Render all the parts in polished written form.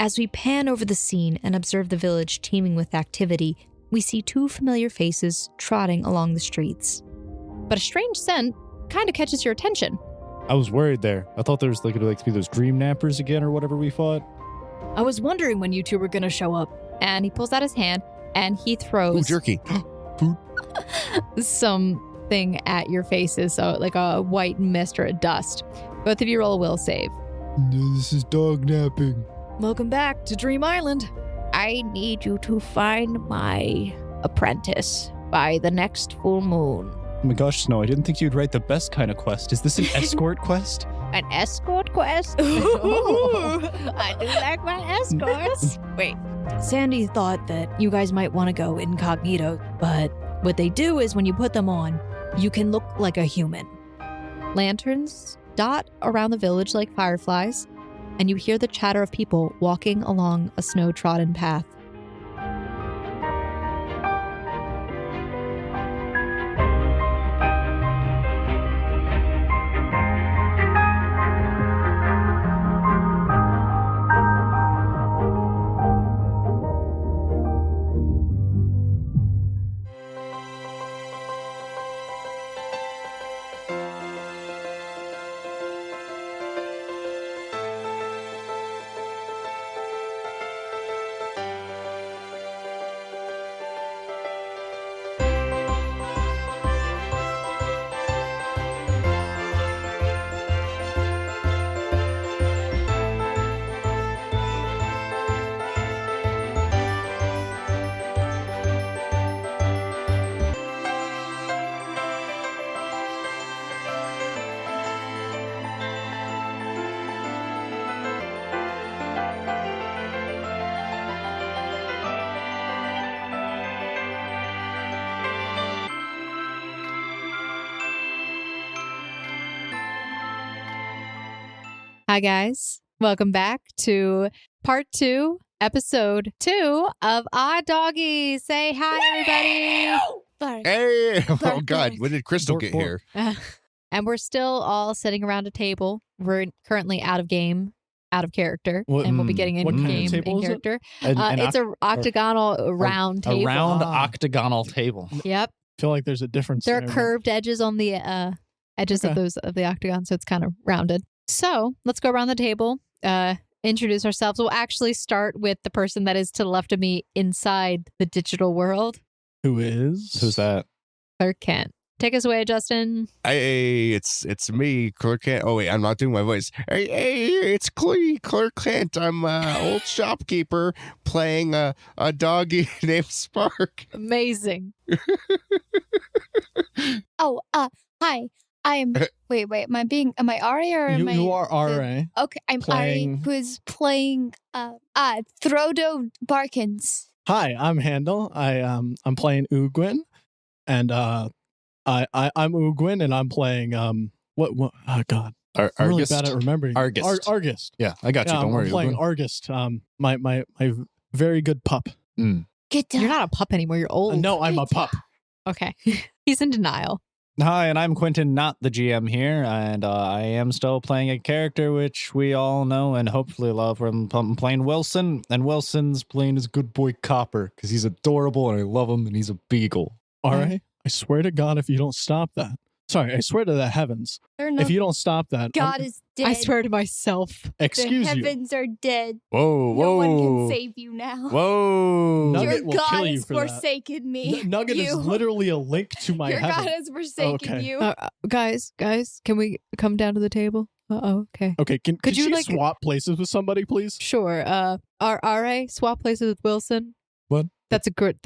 As we pan over the scene and observe the village teeming with activity, we see 2 familiar faces trotting along the streets. But a strange scent kind of catches your attention. I was worried there. I thought there was going to be those dream nappers again or whatever we fought. I was wondering when you 2 were going to show up. And he pulls out his hand and he throws jerky. Food. something at your faces, so like a white mist or a dust. Both of you roll a will save. This is dog napping. Welcome back to Dream Island. I need you to find my apprentice by the next full moon. Oh my gosh, Snow, I didn't think you'd write the best kind of quest. Is this an escort quest? An escort quest? I do like my escorts. Wait, Sandy thought that you guys might want to go incognito, but what they do is when you put them on, you can look like a human. Lanterns dot around the village like fireflies, and you hear the chatter of people walking along a snow-trodden path. Hi guys, welcome back to part 2, episode 2 of AOD Doggies. Say hi, everybody. Hey! Oh, God. When did Crystal get here? And we're still all sitting around a table. We're currently out of game, out of character, and we'll be getting in game in character. It's an octagonal round table. A round octagonal table. Yep. I feel like there's a difference. There are curved edges on the edges of the octagon, so it's kind of rounded. So let's go around the table, introduce ourselves. We'll actually start with the person that is to the left of me inside the digital world. Who's that? Clark Kent. Take us away, Justin. Hey, it's me, Clark Kent. Oh, wait, I'm not doing my voice. Hey, it's Clark Kent. I'm an old shopkeeper playing a doggy named Spark. Amazing. Hi. I'm wait, am I Ari or am I? You are RA. Okay, I'm Ari who's playing Throdo Barkins. Hi, I'm Handel. I'm playing Ugwin, and I'm Ugwin, and I'm playing what oh God. I'm really bad at remembering. Argist. Argist. Yeah, I got you. Don't worry. I'm playing Argist. My very good pup. Get down. You're not a pup anymore. You're old. No, I'm a pup. Okay. He's in denial. Hi, and I'm Quentin, not the GM here, and I am still playing a character which we all know and hopefully love. I'm playing Wilson, and Wilson's playing his good boy Copper, because he's adorable and I love him, and he's a beagle. All right. I swear to God, if you don't stop that. Sorry, I swear to the heavens. No, if you don't stop that. God is dead. I swear to myself. Excuse the you. heavens are dead. Whoa. No one can save you now. Whoa. Nugget Your will God kill you has for that. forsaken me. Nugget is literally a link to my Your heaven. God has forsaken you. Guys, can we come down to the table? Okay. Okay, could you you like swap places with somebody, please? Sure. RA, swap places with Wilson. What? That's good.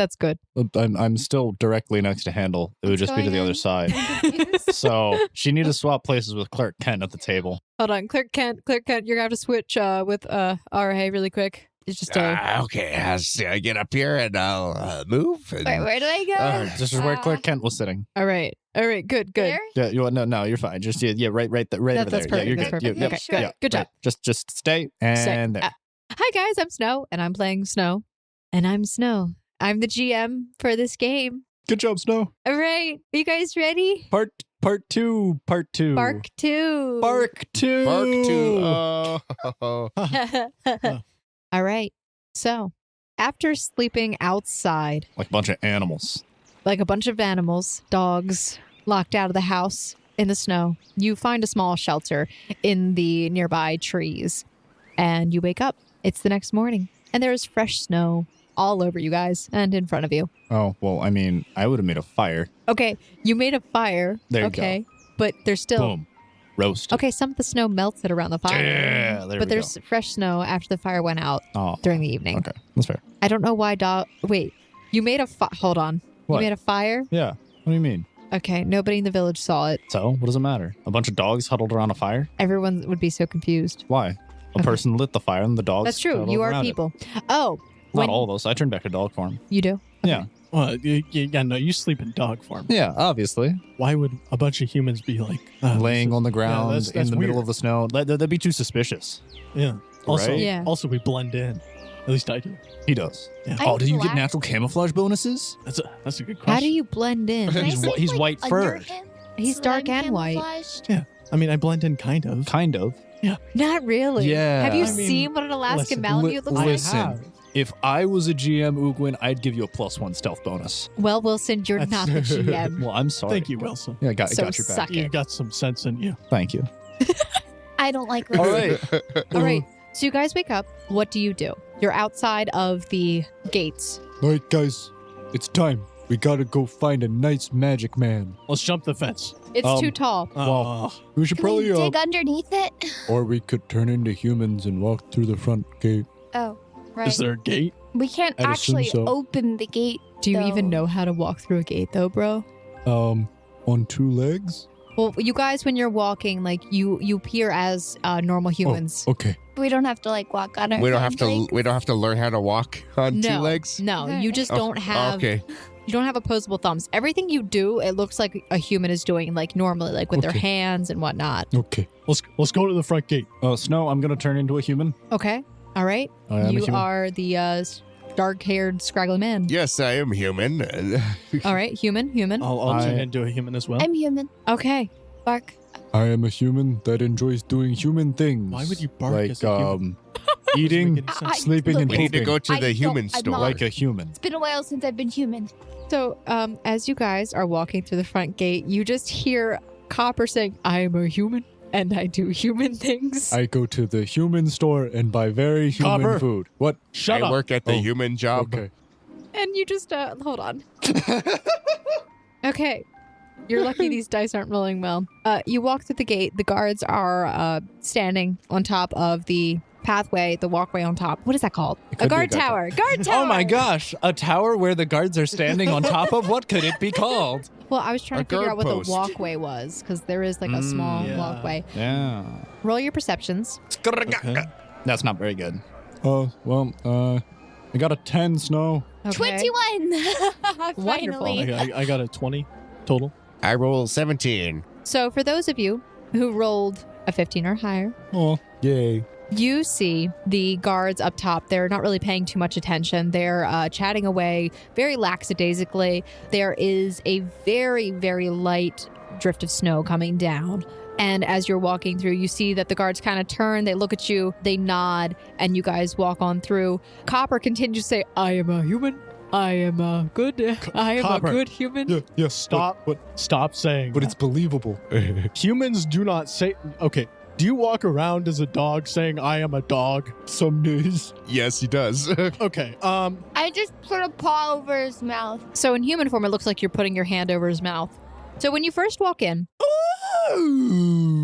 I'm still directly next to Handel. It would just be to the other side. So she needs to swap places with Clark Kent at the table. Hold on, Clark Kent, you're gonna have to switch with RA really quick. It's just Okay, I get up here and I'll move. And, Wait, where do I go? This is where Clark Kent was sitting. all right, good. There? Yeah, no, you're fine. Just right over there. That's Yeah, perfect. you're That's good. perfect. Yep, Okay, sure. good. Good job. Just stay and there. Hi guys, I'm Snow, and I'm playing Snow, and I'm Snow. I'm the GM for this game. Good job, Snow. All right, are you guys ready? Part two. Bark 2. Bark 2. Bark to. Oh. All All right. So, after sleeping outside, Like a bunch of animals. like a bunch of animals, dogs, locked out of the house in the snow, you find a small shelter in the nearby trees. And you wake up. It's the next morning. And there's fresh snow all over you guys and in front of you. Oh, well, I mean, I would have made a fire. Okay, you made a fire. There you okay, but there's still... Boom. Roast. Okay, some of the snow melted around the fire. Yeah, there but we there's fresh snow after the fire went out go. Oh, during the evening. okay. That's fair. I don't know why Wait, you made a hold on. What? You made a fire? Yeah. What do you mean? Okay, nobody in the village saw it. So, what does it matter? A bunch of dogs huddled around a fire? Everyone would be so confused. Why? A Okay. person lit the fire and the dogs That's true. huddled You are around it. people. Oh, Not when all of us. I turned back to dog form. you do? Yeah. Well, no, you sleep in dog form. Yeah, obviously. Why would a bunch of humans be like Laying on the ground that's in the middle weird. of the snow. That'd be too suspicious. Yeah. Also, Right? Yeah. also we blend in. At least I do. He does. Yeah. I Oh, do you get black- natural camouflage bonuses? That's a good question. How do you blend in? Can I He's sleep, he's like, white under furred. him He's so that dark I'm and white. camouflaged? I mean, I blend in kind of. Kind of. Not really. Yeah. Have you I mean, seen what an Alaskan listen, Malamute looks I like? listen. have. If I was a GM Ugwin, I'd give you a +1 stealth bonus. Well, Wilson, you're not the GM. Well, I'm sorry. Thank you, Wilson. Yeah, I got your back. suck You've it. got some sense in you. Thank you. I don't like All religion. right. All right. So you guys wake up. What do? You're outside of the gates. All right, guys. It's time. We gotta go find a nice magic man. Let's jump the fence. It's too tall. Well, we should Can we dig underneath it? or we could turn into humans and walk through the front gate. Oh, right. Is there a gate? We can't I'd assume actually so. open the gate. Do you even though. know how to walk through a gate, though, bro? On 2 legs? Well, you guys, when you're walking, like you appear as normal humans. Okay. We don't have to like walk on our. We don't have hind to. legs? We don't have to learn how to walk on no, 2 legs. No, you just Oh, don't have. Okay. You don't have opposable thumbs. Everything you do, it looks like a human is doing, like normally, like with their Okay. hands and whatnot. Okay. Let's go to the front gate. Snow, I'm gonna turn into a human. Okay. All right. I am a You human. are the dark-haired, scraggly man. Yes, I am human. All right, human. I'll turn into a human as well. I'm human. Okay. Bark. I am a human that enjoys doing human things. Why would you bark like, as a human? eating, Doesn't make any sense. sleeping, and we need to pooping. go to I the don't- human I'm store. not. like a human. It's been a while since I've been human. So, as you guys are walking through the front gate, you just hear Copper saying, "I am a human and I do human things." I go to the human store and buy very human Copper. food. What? Shut I up. work at the Oh, human job. Okay. And you just hold on. Okay. You're lucky these dice aren't rolling well. You walk through the gate. The guards are standing on top of the pathway, the walkway on top. What is that called? It A could be guard tower. Guard tower. Oh my gosh, a tower where the guards are standing on top of? What could it be called? Well, I was trying A to figure guard out what post. the walkway was because there is like a small yeah. walkway. Yeah. Roll your perceptions. Okay. That's not very good. Oh, well, I got a 10, Snow. Okay. 21. Wonderful. Finally. I got a 20 total. I roll 17. So for those of you who rolled a 15 or higher, Oh, yay. you see the guards up top. They're not really paying too much attention. They're chatting away very lackadaisically. There is a very, very light drift of snow coming down. And as you're walking through, you see that the guards kind of turn, they look at you, they nod, and you guys walk on through. Copper continues to say, "I am a human. I am a good. I am Copper. a good human." Yeah, Stop. Stop saying. but that. it's believable. Humans do not say. Okay. Do you walk around as a dog saying "I am a dog"? Some days. Yes, he does. Okay. I just put a paw over his mouth. So in human form, it looks like you're putting your hand over his mouth. So when you first walk in,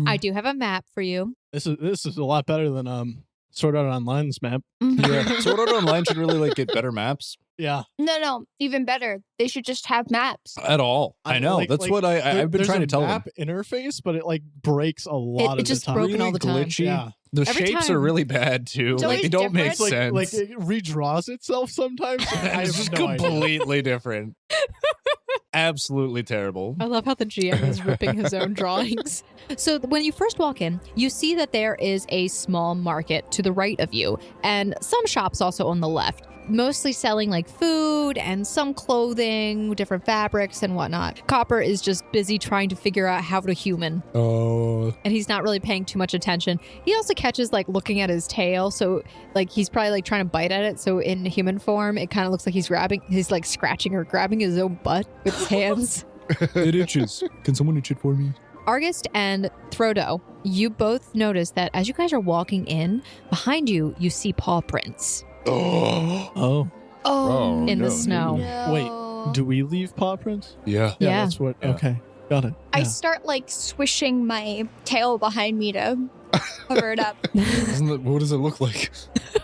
I do have a map for you. This is a lot better than Sword Art Online's map. Yeah. Sword Art Online should really like get better maps Yeah. No, even better. They should just have maps. at all. I know. Like- That's like, what I've been there's trying a to tell them. map interface, but it like breaks a lot of it's just the time. broken all the time. glitchy. Yeah. The Every shapes time. are really bad too. It's Like always they don't make different. sense. Like it redraws itself sometimes. I it's have just no idea. completely different. Absolutely terrible. I love how the GM is ripping his own drawings. So when you first walk in, you see that there is a small market to the right of you, and some shops also on the left, mostly selling like food and some clothing, different fabrics and whatnot. Copper is just busy trying to figure out how to human, Oh. and he's not really paying too much attention. He also catches like looking at his tail, so like he's probably like trying to bite at it. So in human form, it kind of looks like he's like scratching or grabbing his own butt with his hands. It itches. Can someone itch it for me? Argist and Frodo, you both notice that as you guys are walking in, behind you, you see paw prints Oh. Oh. in no, the snow. No. Wait, do we leave paw prints? Yeah. Yeah. That's what. Yeah. Okay, got it. I Yeah. start like swishing my tail behind me to cover it up. What does it look like?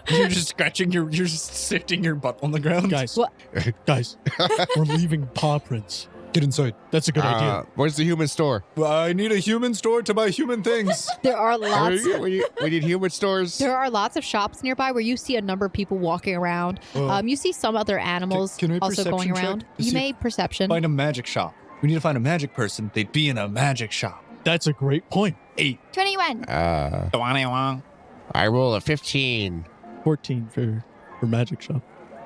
You're just scratching you're just sifting your butt on the ground. Guys, What? guys, we're leaving paw prints. Get inside. That's a good idea. Where's the human store? Well, I need a human store to buy human things. There are lots. We need human stores. There are lots of shops nearby where you see a number of people walking around. You see some other animals can we also going perception check around. to You see may perception. Find a magic shop. We need to find a magic person. They'd be in a magic shop. That's a great point. 21. I roll a 15. 14 for magic shop.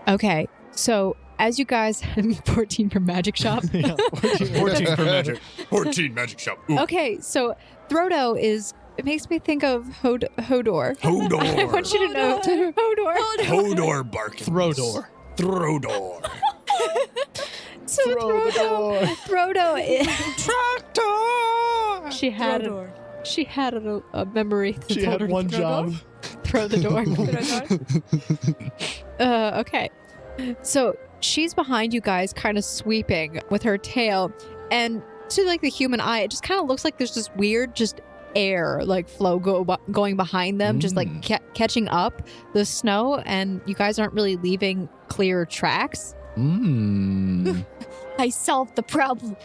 Okay, so as you guys 14 for magic shop. Yeah, 14 for magic. 14 magic shop. Ooh. Okay, so Frodo is. It makes me think of Hodor. Hodor. I want you to know Hodor. Hodor barking. Throwdor. Throwdor. So Frodo is. Tractor. She had a memory. that She told had her to one throw job. Throw the door. Okay. So she's behind you guys, kind of sweeping with her tail, and to like the human eye, it just kind of looks like there's this weird, just air like flow going behind them, just like catching up the snow, and you guys aren't really leaving clear tracks. I solved the problem.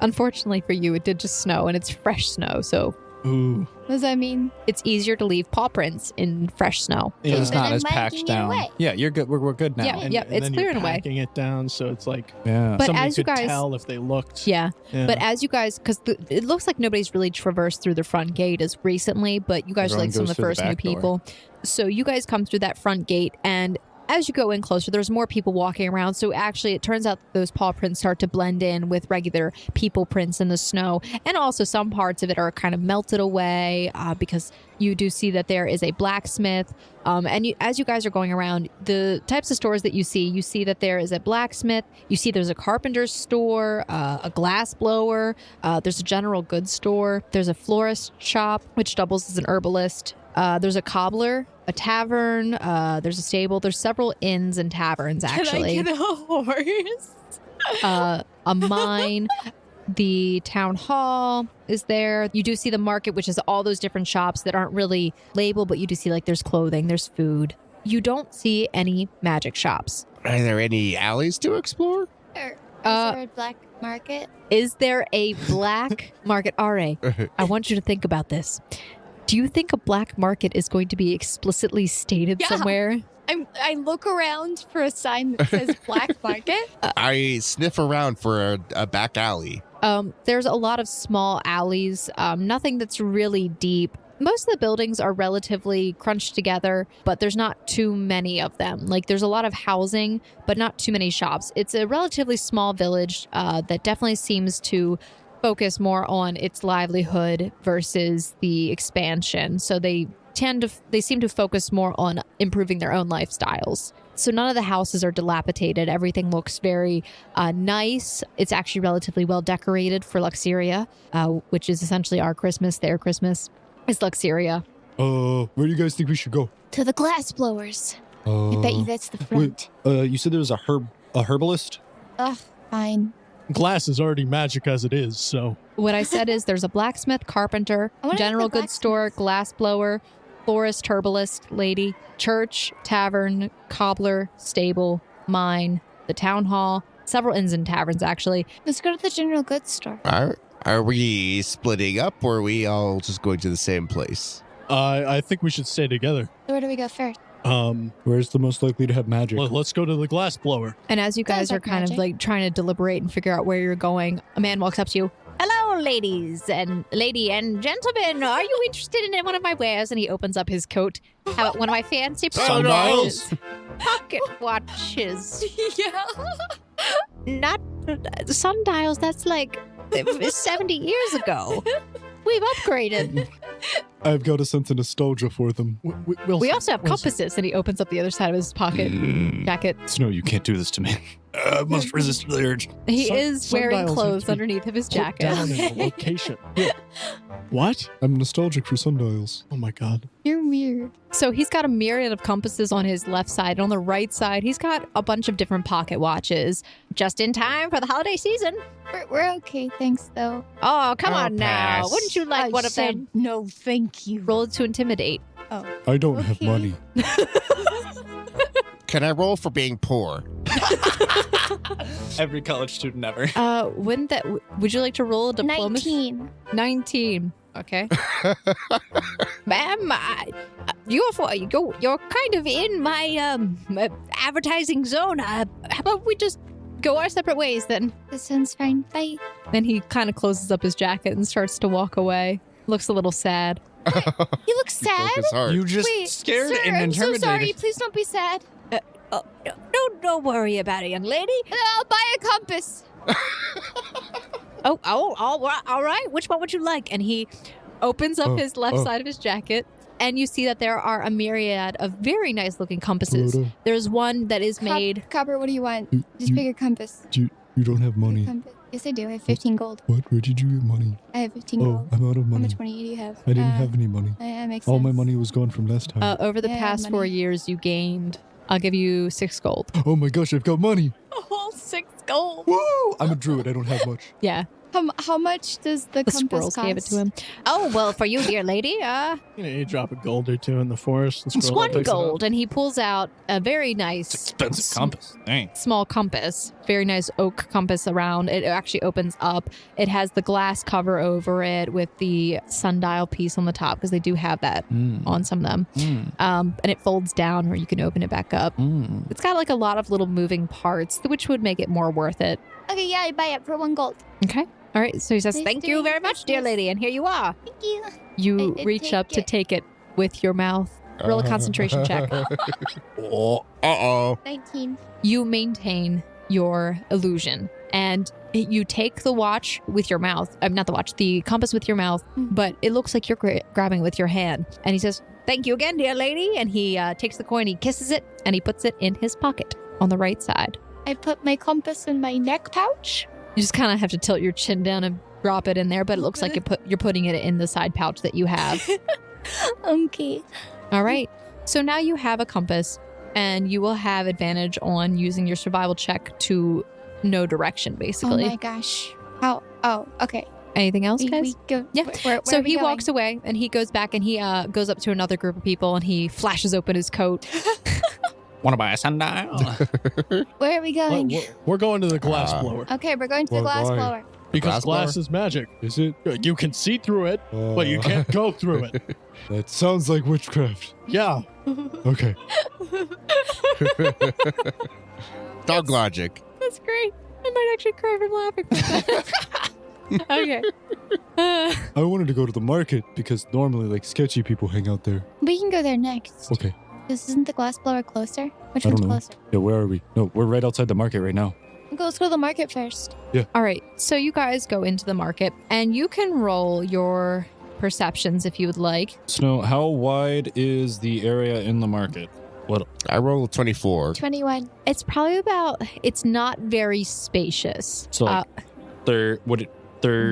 Unfortunately for you, it did just snow, and it's fresh snow, so Ooh. What does that mean? it's easier to leave paw prints in fresh snow. So it's But not I'm as patched liking it down. away. Yeah, you're good. We're good now. Yeah. it's then clearing you're away. packing it down, so it's like Yeah. But somebody as you could guys- tell if they looked. Yeah. Yeah. But as you guys, because it looks like nobody's really traversed through the front gate as recently, but you guys are Everyone like some of goes the through the first new back door. people. So you guys come through that front gate, and as you go in closer, there's more people walking around. So actually, it turns out that those paw prints start to blend in with regular people prints in the snow. And also some parts of it are kind of melted away because you do see that there is a blacksmith. And as you guys are going around, the types of stores that you see that there is a blacksmith. You see there's a carpenter's store, a glass blower. There's a general goods store. There's a florist shop, which doubles as an herbalist. There's a cobbler, a tavern, there's a stable. There's several inns and taverns, actually. Can I get a horse? A mine. The town hall is there. You do see the market, which is all those different shops that aren't really labeled, but you do see like there's clothing, there's food. You don't see any magic shops. Are there any alleys to explore? Or is Uh, there a black market? Is there a black market? R.A., I want you to think about this. Do you think a black market is going to be explicitly stated Yeah. somewhere? I look around for a sign that says black market. I sniff around for a back alley. There's a lot of small alleys, nothing that's really deep. Most of the buildings are relatively crunched together, but there's not too many of them. Like there's a lot of housing, but not too many shops. It's a relatively small village that definitely seems to focus more on its livelihood versus the expansion. So they seem to focus more on improving their own lifestyles. So none of the houses are dilapidated. Everything looks very nice. It's actually relatively well decorated for Luxeria, which is essentially our Christmas. Their Christmas is Luxeria. Where do you guys think we should go? To the glass blowers. I bet you that's the front. You said there was a herbalist? Ugh, fine. Glass is already magic as it is, so What I said is there's a blacksmith, carpenter, I wanna general get the goods store, glass blower, florist, herbalist, lady, church, tavern, cobbler, stable, mine, the town hall, several inns and taverns, actually. Let's go to the general goods store. Are we splitting up or are we all just going to the same place? I think we should stay together. Where do we go first? Where's the most likely to have magic? Let's go to the glass blower. And as you guys Sounds are like kind magic. of like trying to deliberate and figure out where you're going, a man walks up to you. Hello, lady and gentlemen, are you interested in one of my wares? And he opens up his coat. How about one of my fancy Sundials? pocket watches? Yeah. Not sundials. That's like 70 years ago. We've upgraded. I've got a sense of nostalgia for them. We also have compasses. And he opens up the other side of his pocket jacket. Snow, you can't do this to me. I must resist the urge. He Sun- is wearing sundials clothes have to be underneath of his Put jacket. down in a location. What? I'm nostalgic for sundials. Oh my god. You're weird. So he's got a myriad of compasses on his left side. And on the right side, he's got a bunch of different pocket watches. Just in time for the holiday season. We're okay, thanks though. Oh, come I'll on now. pass. Wouldn't you like one of them? No, thank you. Roll to intimidate. I don't have Okay. money. Can I roll for being poor? Every college student ever. Would you like to roll a diplomacy? 19. 19. Okay. Ma'am, you're kind of in my advertising zone. How about we just go our separate ways then? This sounds fine. Bye. Then he kind of closes up his jacket and starts to walk away. Looks a little sad. You look sad. Broke his heart. You just Wait, scared sir, and I'm so intimidated. sorry. Please don't be sad. Oh, no, don't worry about it, young lady. I'll buy a compass. All right. Which one would you like? And he opens up his left side of his jacket, and you see that there are a myriad of very nice looking compasses. There's one that is made. Copper, what do you want? Just pick a compass. You don't have Pick a money. compass. Yes, I do. I have 15 gold. What? Where did you get money? I have 15 Oh, gold. I'm out of How money. much money do you have? I didn't have any money. That makes All sense. my money was gone from last time. Over the Yeah, past 4 money. years, you gained. I'll give you 6 gold. Oh my gosh, I've got money. Oh, 6 gold. Woo! I'm a druid. I don't have much. Yeah, How much does the the compass squirrels cost? gave it to him. Oh well, for you, dear lady, You drop a gold or two in the forest. The it's squirrel 1 picks it up. gold, and he pulls out a very nice Expensive compass. Dang. small compass, very nice oak compass around. It actually opens up. It has the glass cover over it with the sundial piece on the top because they do have that on some of them. And it folds down where you can open it back up. It's got like a lot of little moving parts, which would make it more worth it. Okay, yeah, I buy it for 1 gold. Okay. All right. So he says, Nice "Thank you doing very much, dear business." lady," and here you are. Thank you. You I reach take up to it. take it with your mouth. Roll a concentration check. Oh, Uh-oh. 19. You maintain your illusion and you take the watch with your mouth. Not the watch, the compass with your mouth, but it looks like you're grabbing it with your hand. And he says, "Thank you again, dear lady." And he takes the coin, he kisses it, and he puts it in his pocket on the right side. I put my compass in my neck pouch. You just kind of have to tilt your chin down and drop it in there, but it looks like you're putting it in the side pouch that you have. Okay. All right. So now you have a compass, and you will have advantage on using your survival check to know direction, basically. Oh my gosh. How? Oh, okay. Anything else, guys? We go. Yeah. Where So are we he going? walks away, and he goes back, and he goes up to another group of people, and he flashes open his coat. want to buy a sundial? Where are we going? We're going to the glass blower. Okay, we're going to the Why- glass why? blower. Because Glass glass blower? is magic. Is it? You can see through it, but you can't go through it. That sounds like witchcraft. Yeah. Okay. Dog logic. That's great. I might actually cry from laughing. Okay. I wanted to go to the market because normally, like, sketchy people hang out there. We can go there next. Okay. This isn't the glass blower closer? Which I one's don't know. closer? Yeah, where are we? No, we're right outside the market right now. Let's go to the market first. All right. So you guys go into the market, and you can roll your perceptions if you would like. Snow, how wide is the area in the market? What? I rolled a 24. 21. It's probably it's not very spacious. So, like, 30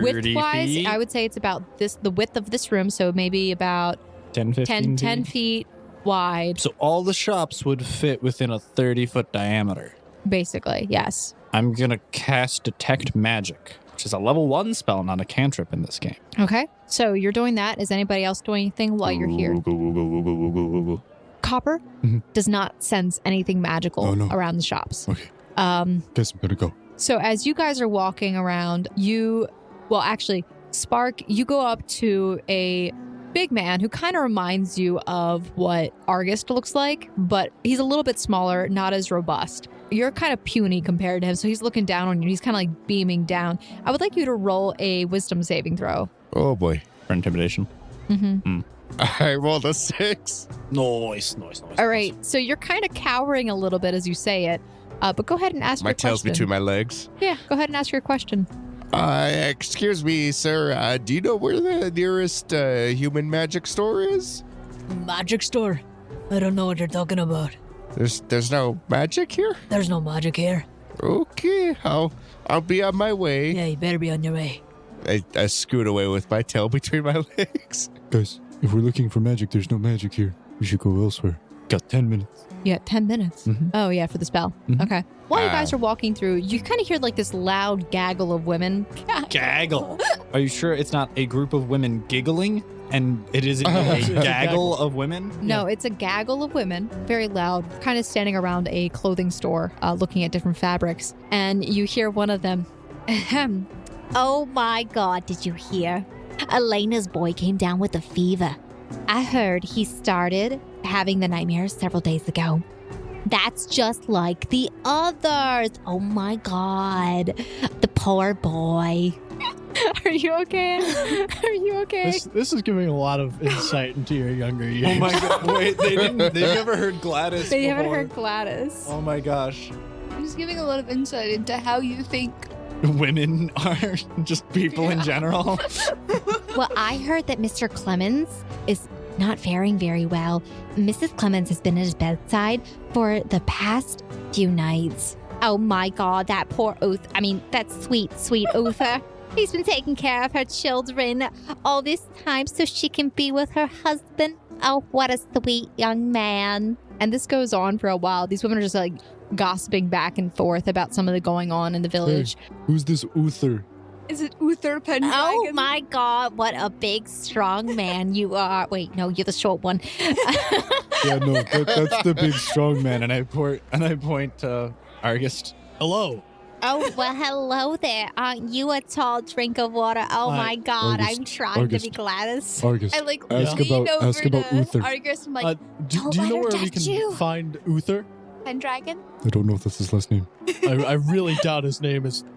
width-wise, feet? I would say it's about the width of this room, so maybe about 10, 15 10 feet wide, So all the shops would fit within a 30-foot diameter. basically. Yes. I'm going to cast Detect Magic, which is a level 1 spell, not a cantrip in this game. Okay. So you're doing that. Is anybody else doing anything while you're here? Go. Copper Mhm. does not sense anything magical Oh, no. around the shops. Okay. Guess I'm going to go. So as you guys are walking around, actually, Spark, you go up to a big man who kind of reminds you of what Argist looks like, but he's a little bit smaller, not as robust. You're kind of puny compared to him, so he's looking down on you. He's kind of like beaming down. I would like you to roll a wisdom saving throw. Oh boy. For intimidation. Mm-hmm. I rolled a 6. Nice. All right, so you're kind of cowering a little bit as you say it, but go ahead and ask My your tail's question. between my legs. Yeah, go ahead and ask your question. Excuse me, sir. Do you know where the nearest human magic store is? Magic store? I don't know what you're talking about. There's no magic here? There's no magic here. Okay, I'll be on my way. Yeah, you better be on your way. I scoot away with my tail between my legs. Guys, if we're looking for magic, there's no magic here. We should go elsewhere. Got 10 minutes. Yeah, 10 minutes. Mhm. Oh, yeah, for the spell. Mhm. Okay. While you guys are walking through, you kind of hear like this loud gaggle of women. Gaggle. Are you sure it's not a group of women giggling and it isn't a gaggle of women? No, it's a gaggle of women, very loud, kind of standing around a clothing store looking at different fabrics. And you hear one of them, ahem. Oh my god, did you hear? Elena's boy came down with a fever. I heard he started having the nightmares several days ago. That's just like the others. Oh my god. The poor boy. Are you okay? Are you okay? This is giving a lot of insight into your younger years. Oh my god, wait, they've never heard Gladys They before. haven't heard Gladys. Oh my gosh. I'm just giving a lot of insight into how you think. Women are just people in general. Well, I heard that Mr. Clemens is not faring very well. Mrs. Clemens has been at his bedside for the past few nights. Oh my god, that poor that sweet Uther. He's been taking care of her children all this time so she can be with her husband. Oh, what a sweet young man. And this goes on for a while. These women are just like gossiping back and forth about some of the going on in the village. Who's this Uther? Is it Uther Pendragon? Oh my god, what a big, strong man you are. Wait, no, you're the short one. Yeah, no, that's the big strong man. And I point to Argist. Hello. Oh, well, hello there. Aren't you a tall drink of water? Oh my god, I'm trying to be Gladys. Argist. I like Ask lean about- over ask about to Uther. Argus. I'm like, Do Don't you know let her where we touch can you. find Uther? Pendragon? I don't know if that's his last name. I really doubt his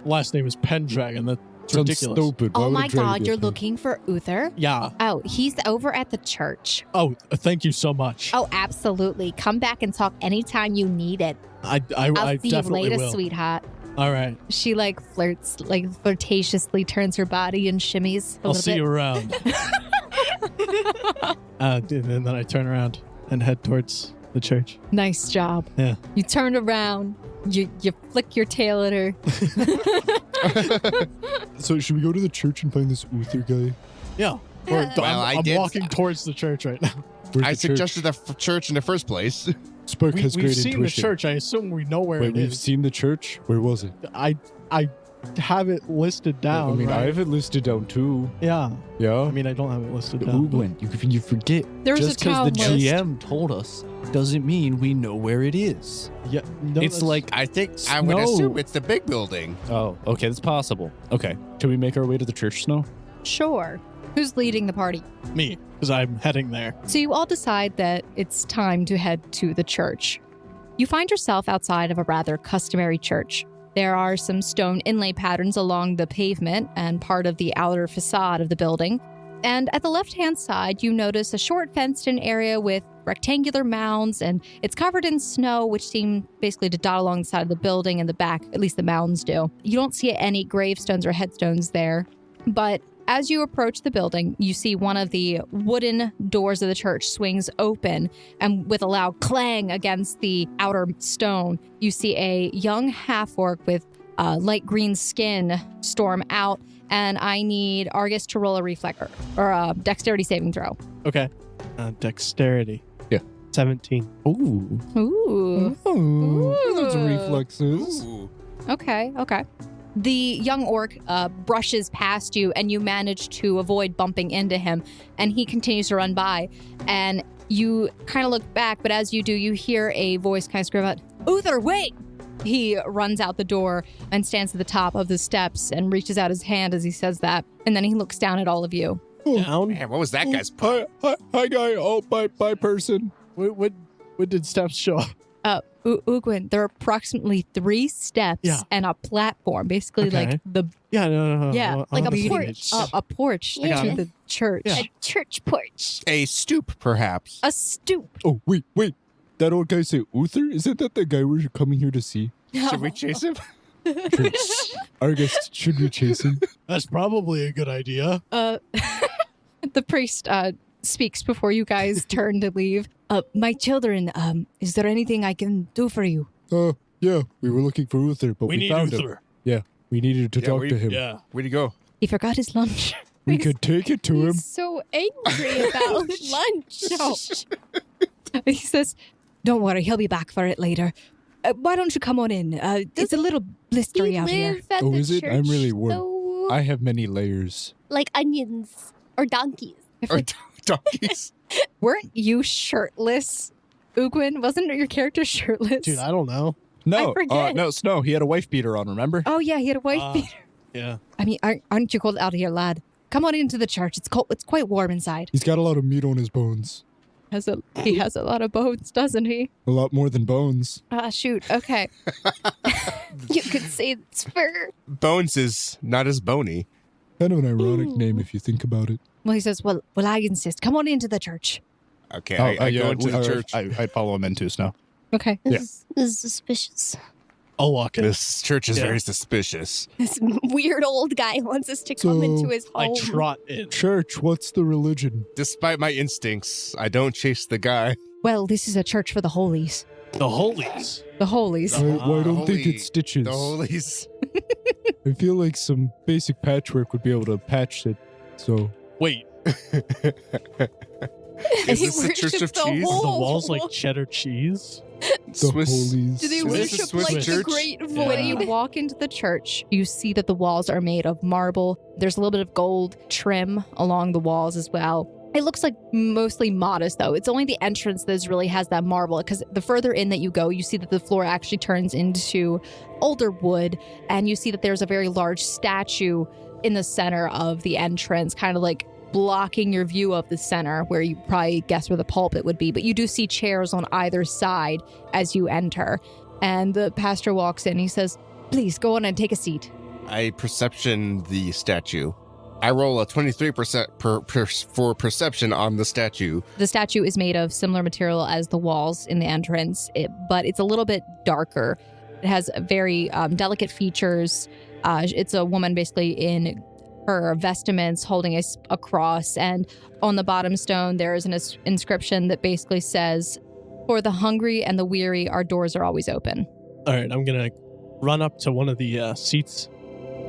last name is Pendragon. That's Sounds ridiculous. stupid. Why Oh would a my dragon god, be a you're thing? looking for Uther? Yeah. Oh, he's over at the church. Oh, thank you so much. Oh, absolutely. Come back and talk anytime you need it. I I'll see you definitely later, will. sweetheart. All right. She like flirts, like flirtatiously turns her body and shimmies a I'll little see bit. you around. And then I turn around and head towards the church. Nice job. Yeah. You turn around, you flick your tail at her. So should we go to the church and find this Uther guy? Yeah. Yeah. Well, I I'm did- walking towards the church right now. Where's I the suggested the church in the first place. church? Spark has We've great seen intuition. the church. I assume we know where Wait, it we've is. seen the church? Where was it? I have it listed down. I mean, right? I have it listed down too. Yeah. Yeah. I mean, I don't have it listed down. Ugwin, you forget. There's Just a town because the list. GM told us doesn't mean we know where it is. Yeah. No, It's that's- like, I think I would Snow. assume it's the big building. oh, okay, that's possible. Okay, can we make our way to the church, Snow? Sure. Who's leading the party? me, because I'm heading there. So you all decide that it's time to head to the church. You find yourself outside of a rather customary church. There are some stone inlay patterns along the pavement and part of the outer facade of the building. And at the left-hand side, you notice a short fenced-in area with rectangular mounds, and it's covered in snow, which seem basically to dot along the side of the building and the back, at least the mounds do. You don't see any gravestones or headstones there, but as you approach the building, you see one of the wooden doors of the church swings open, and with a loud clang against the outer stone, you see a young half-orc with light green skin storm out, and I need Argus to roll a reflex or a dexterity saving throw. Okay. Dexterity. Yeah. 17. Ooh. Ooh. Those Ooh. reflexes. Ooh. Okay. The young orc brushes past you, and you manage to avoid bumping into him, and he continues to run by, and you kind of look back, but as you do, you hear a voice kind of scream out, "Uther, wait!" He runs out the door and stands at the top of the steps and reaches out his hand as he says that, and then he looks down at all of you. Down. Man, what was that guy's pop? Hi, guy. Oh, bye, person. What did steps show up? Ugwin, there are approximately 3 steps and a platform, basically like the Yeah, no. Yeah, like a I'm porch. a porch Yeah. to the church. Yeah. A church porch. A stoop, perhaps. A stoop. Oh, wait. That old guy say Uther? Isn't that the guy we're coming here to see? Should we chase him? Argus, should we chase him? That's probably a good idea. The priest speaks before you guys turn to leave. My children, is there anything I can do for you? Yeah, we were looking for Uther, but we need found him. Uther. Yeah, we needed to Yeah, talk we- to him. Yeah. Where'd he go? He forgot his lunch. We could take it to him. He's so angry about lunch. No. He says, don't worry, he'll be back for it later. Why don't you come on in? It's a little You blistery out here. live at Oh, the is it? church, I'm really warm. so, I have many layers. like onions or donkeys. Or donkeys? Weren't you shirtless, Ugwin? Wasn't your character shirtless? Dude, I don't know. No, I forget. no, Snow. He had a wife beater on, remember? Oh, yeah, he had a wife beater. Yeah. I mean, aren't you cold out here, lad? Come on into the church. It's cold. It's quite warm inside. He's got a lot of meat on his bones. He has a lot of bones, doesn't he? A lot more than bones. Shoot. Okay. You could say it's fur. Bones is not as bony. Kind of an ironic name if you think about it. Well, he says, well, I insist. Come on into the church. Okay, I go into the church. I'd follow him in too, Snow. Okay. This is suspicious. I'll walk in. This church is Yeah. very suspicious. This weird old guy wants us to come So, into his I home. trot in. Church, what's the religion? Despite my instincts, I don't chase the guy. Well, this is a church for the holies. The holies. The holies. Why don't think holy- it's stitches? The holies. I feel like some basic patchwork would be able to patch it. So, Wait, Is He this the church worships of the cheese? whole- the walls like cheddar cheese? the Swiss. holies. Do they Swiss- worship Swiss like the church? great Yeah. When you void? walk into the church, you see that the walls are made of marble. There's a little bit of gold trim along the walls as well. It looks like mostly modest, though. It's only the entrance that really has that marble, because the further in that you go, you see that the floor actually turns into older wood, and you see that there's a very large statue in the center of the entrance, kind of like blocking your view of the center, where you probably guess where the pulpit would be. But you do see chairs on either side as you enter. And the pastor walks in. He says, please go on and take a seat. I perception the statue. I roll a 23% for perception on the statue. The statue is made of similar material as the walls in the entrance, but it's a little bit darker. It has very delicate features. It's a woman basically in her vestments holding a cross, and on the bottom stone there is an inscription that basically says, for the hungry and the weary, our doors are always open. All right, I'm going to run up to one of the seats,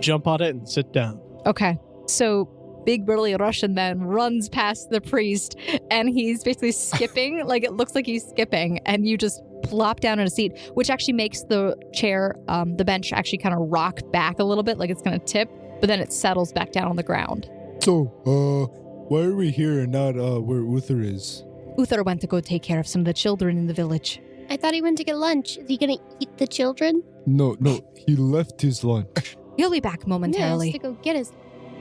jump on it, and sit down. Okay. So big burly Russian man runs past the priest, and he's basically skipping, like it looks like he's skipping, and you just plop down in a seat, which actually makes the chair, the bench actually kind of rock back a little bit, like it's going to tip, but then it settles back down on the ground. So, why are we here and not where Uther is? Uther went to go take care of some of the children in the village. I thought he went to get lunch. Is he gonna eat the children? No, he left his lunch. He'll be back Yeah, he has momentarily. to go get his.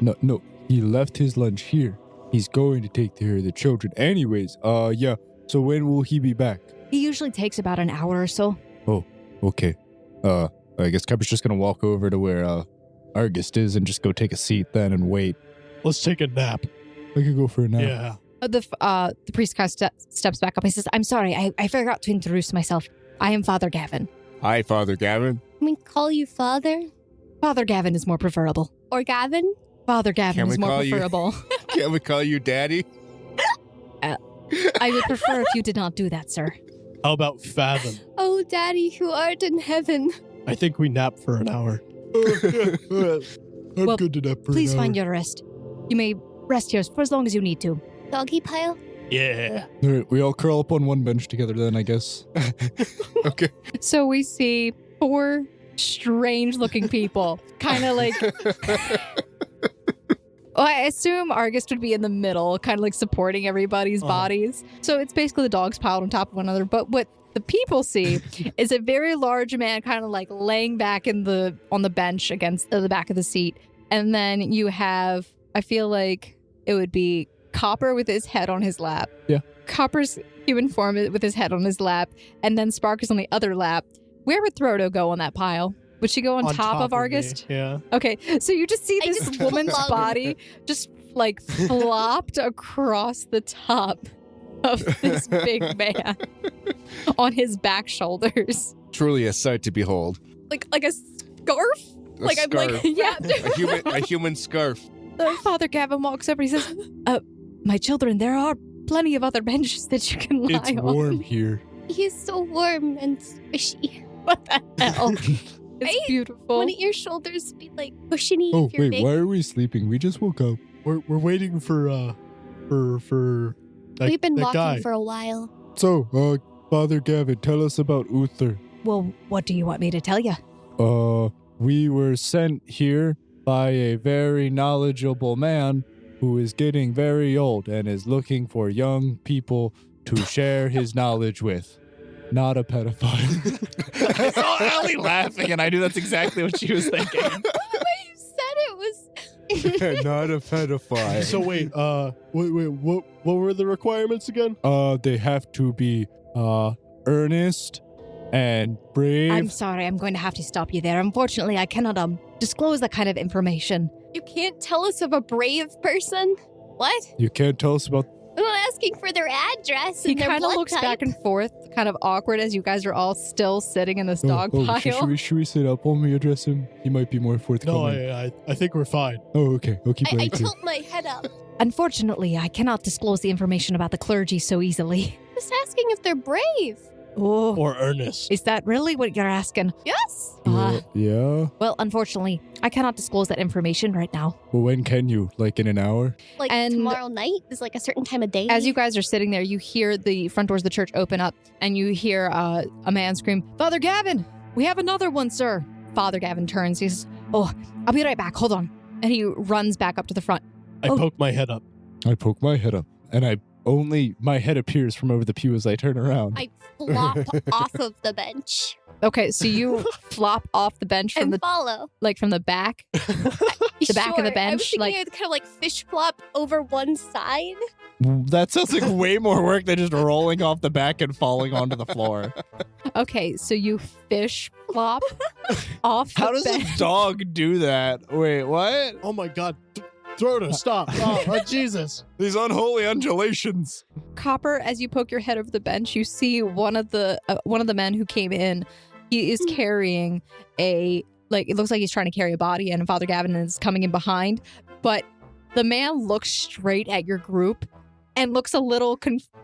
No, he left his lunch here. He's going to take care of the children. Anyways, yeah. So when will he be back? He usually takes about an hour or so. Okay. I guess Cupper's just gonna walk over to where Argus is and just go take a seat then and wait. Let's take a nap. I could go for a nap. Yeah. The priest kind of steps back up. He says, I'm sorry, I forgot to introduce myself. I am Father Gavin. Hi, Father Gavin. Can we call you Father Father Gavin is more preferable. or Gavin? Father Gavin Can we is more call you- preferable. Can we call you Daddy? I would prefer if you did not do that, sir. How about Fathom? Oh, Daddy, who art in heaven. I think we nap for an hour. I'm Well, good to nap for Please an hour. find your rest. You may rest here for as long as you need to. Doggy pile? Yeah. All right, we all curl up on one bench together then, I guess. Okay. So we see 4 strange-looking people, kind of like... Well, I assume Argus would be in the middle, kind of like supporting everybody's bodies. So it's basically the dogs piled on top of one another. But what the people see is a very large man kind of like laying back on the bench against the back of the seat. And then you have, I feel like, it would be Copper with his head on his lap. Yeah. Copper's human form with his head on his lap, and then Sparkles on the other lap. Where would Throdo go on that pile? Would she go on top of Argust? Me, yeah. Okay, so you just see I this just woman's flung. body just like flopped across the top of this big man on his back shoulders. Truly a sight to behold. Like a scarf? A Like scarf. I'm like, yeah. a human scarf. Father Gavin walks over, he says, my children, there are plenty of other benches that you can lie It's on. warm here. He's so warm and squishy. What the hell? It's Right? beautiful. Wouldn't your shoulders be like cushiony Oh, if you're wait, big? why are we sleeping? We just woke up. We're waiting for that, We've been that walking guy. for a while. So, Father Gavin, tell us about Uther. Well, what do you want me to tell you? We were sent here by a very knowledgeable man who is getting very old and is looking for young people to share his knowledge with. Not a pedophile. I saw Ellie laughing, and I knew that's exactly what she was thinking. The way you said it was. Not a pedophile. So wait, what were the requirements again? They have to be earnest and brave. I'm sorry, I'm going to have to stop you there. Unfortunately, I cannot disclose that kind of information. You can't tell us of a brave person? What? You can't tell us about. I'm not asking for their address He and their kind of blood looks type. back and forth, kind of awkward as you guys are all still sitting in this dog pile. Should we sit up when we address him? He might be more forthcoming. No, I think we're fine. Oh, okay. I'll keep I waiting. tilt my head up. Unfortunately, I cannot disclose the information about the clergy so easily. Just asking if they're brave. Oh, Or earnest. is that really what you're asking? Yes. Yeah. Well, unfortunately, I cannot disclose that information right now. Well, when can you? Like in an hour? Like And- tomorrow night is like a certain time of day. As you guys are sitting there, you hear the front doors of the church open up, and you hear a man scream, Father Gavin, we have another one, sir. Father Gavin turns. He says, oh, I'll be right back. Hold on. And he runs back up to the front. I Oh. poke my head up. I poke my head up, and my head appears from over the pew as I turn around. I flop off of the bench Okay, so you flop off the bench from and the follow. from the back. The back of the Sure, I bench, was thinking like- I'd kind of like fish flop over one side. That sounds like way more work than just rolling off the back and falling onto the floor. Okay, so you fish flop off the How does bench. a dog do that? Wait, what? Oh my god. Throdo, stop. Oh, Jesus. These unholy undulations. Copper, as you poke your head over the bench, you see one of the men who came in. He is carrying it looks like he's trying to carry a body, and Father Gavin is coming in behind. But the man looks straight at your group and looks a little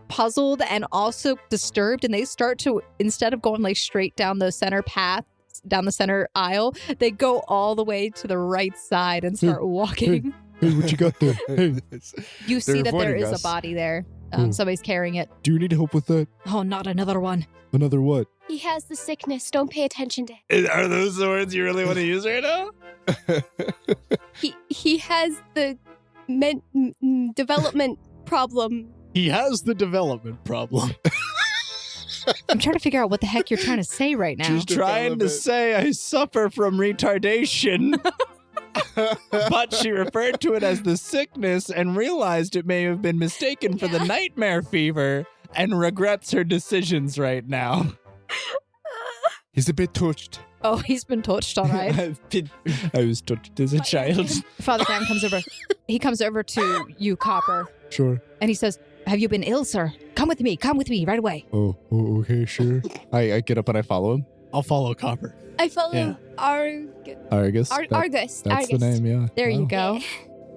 puzzled and also disturbed. And they start to, instead of going like straight down the center path, down the center aisle, they go all the way to the right side and start walking. Hey, what you got there? Hey, You see that there avoiding is us. a body there. Oh. Somebody's carrying it. do you need help with that? Oh, not another one. Another what? He has the sickness. Don't pay attention to him. Are those the words you really want to use right now? He has the development problem. He has the development problem. I'm trying to figure out what the heck you're trying to say right now. She's trying to say I suffer from retardation. But she referred to it as the sickness and realized it may have been mistaken for the nightmare fever and regrets her decisions right now. He's a bit touched. Oh, he's been touched, all right. I was touched as a child. Father Graham comes over. He comes over to you, Copper, Sure. and he says, have you been ill, sir? Come with me right away. Oh, okay, sure. I get up and I follow him. I'll follow Copper. I follow Yeah. Argus. Argus. That's the name, yeah. There you go.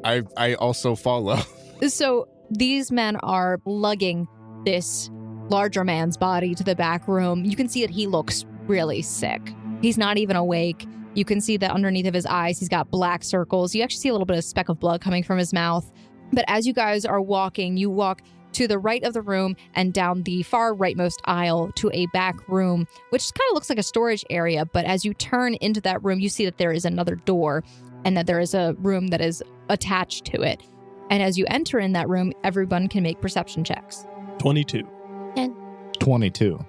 I also follow. So these men are lugging this larger man's body to the back room. You can see that he looks really sick. He's not even awake. You can see that underneath of his eyes, he's got black circles. You actually see a little bit of speck of blood coming from his mouth. But as you guys are walking, you walk to the right of the room and down the far rightmost aisle to a back room, which kind of looks like a storage area. But as you turn into that room, you see that there is another door and that there is a room that is attached to it. And as you enter in that room, everyone can make perception checks. 22. 22.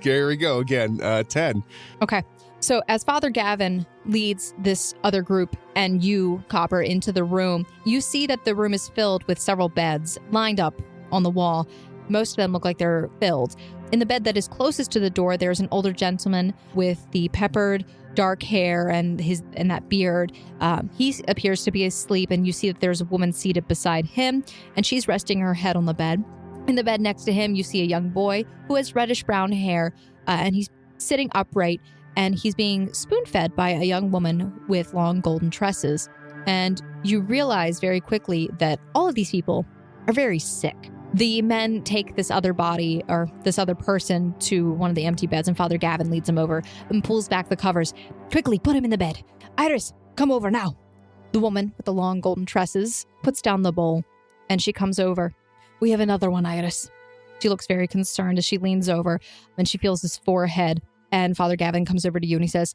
Here we go again. 10. Okay. So as Father Gavin leads this other group and you, Copper, into the room, you see that the room is filled with several beds lined up on the wall. Most of them look like they're filled. In the bed that is closest to the door, there's an older gentleman with the peppered dark hair and that beard. He appears to be asleep, and you see that there's a woman seated beside him, and she's resting her head on the bed. In the bed next to him, you see a young boy who has reddish-brown hair, and he's sitting upright, and he's being spoon-fed by a young woman with long golden tresses. And you realize very quickly that all of these people are very sick. The men take this other body, or this other person, to one of the empty beds, and Father Gavin leads him over and pulls back the covers. Quickly, put him in the bed. Iris, come over now. The woman with the long golden tresses puts down the bowl, and she comes over. We have another one, Iris. She looks very concerned as she leans over, and she feels his forehead. And Father Gavin comes over to you, and he says,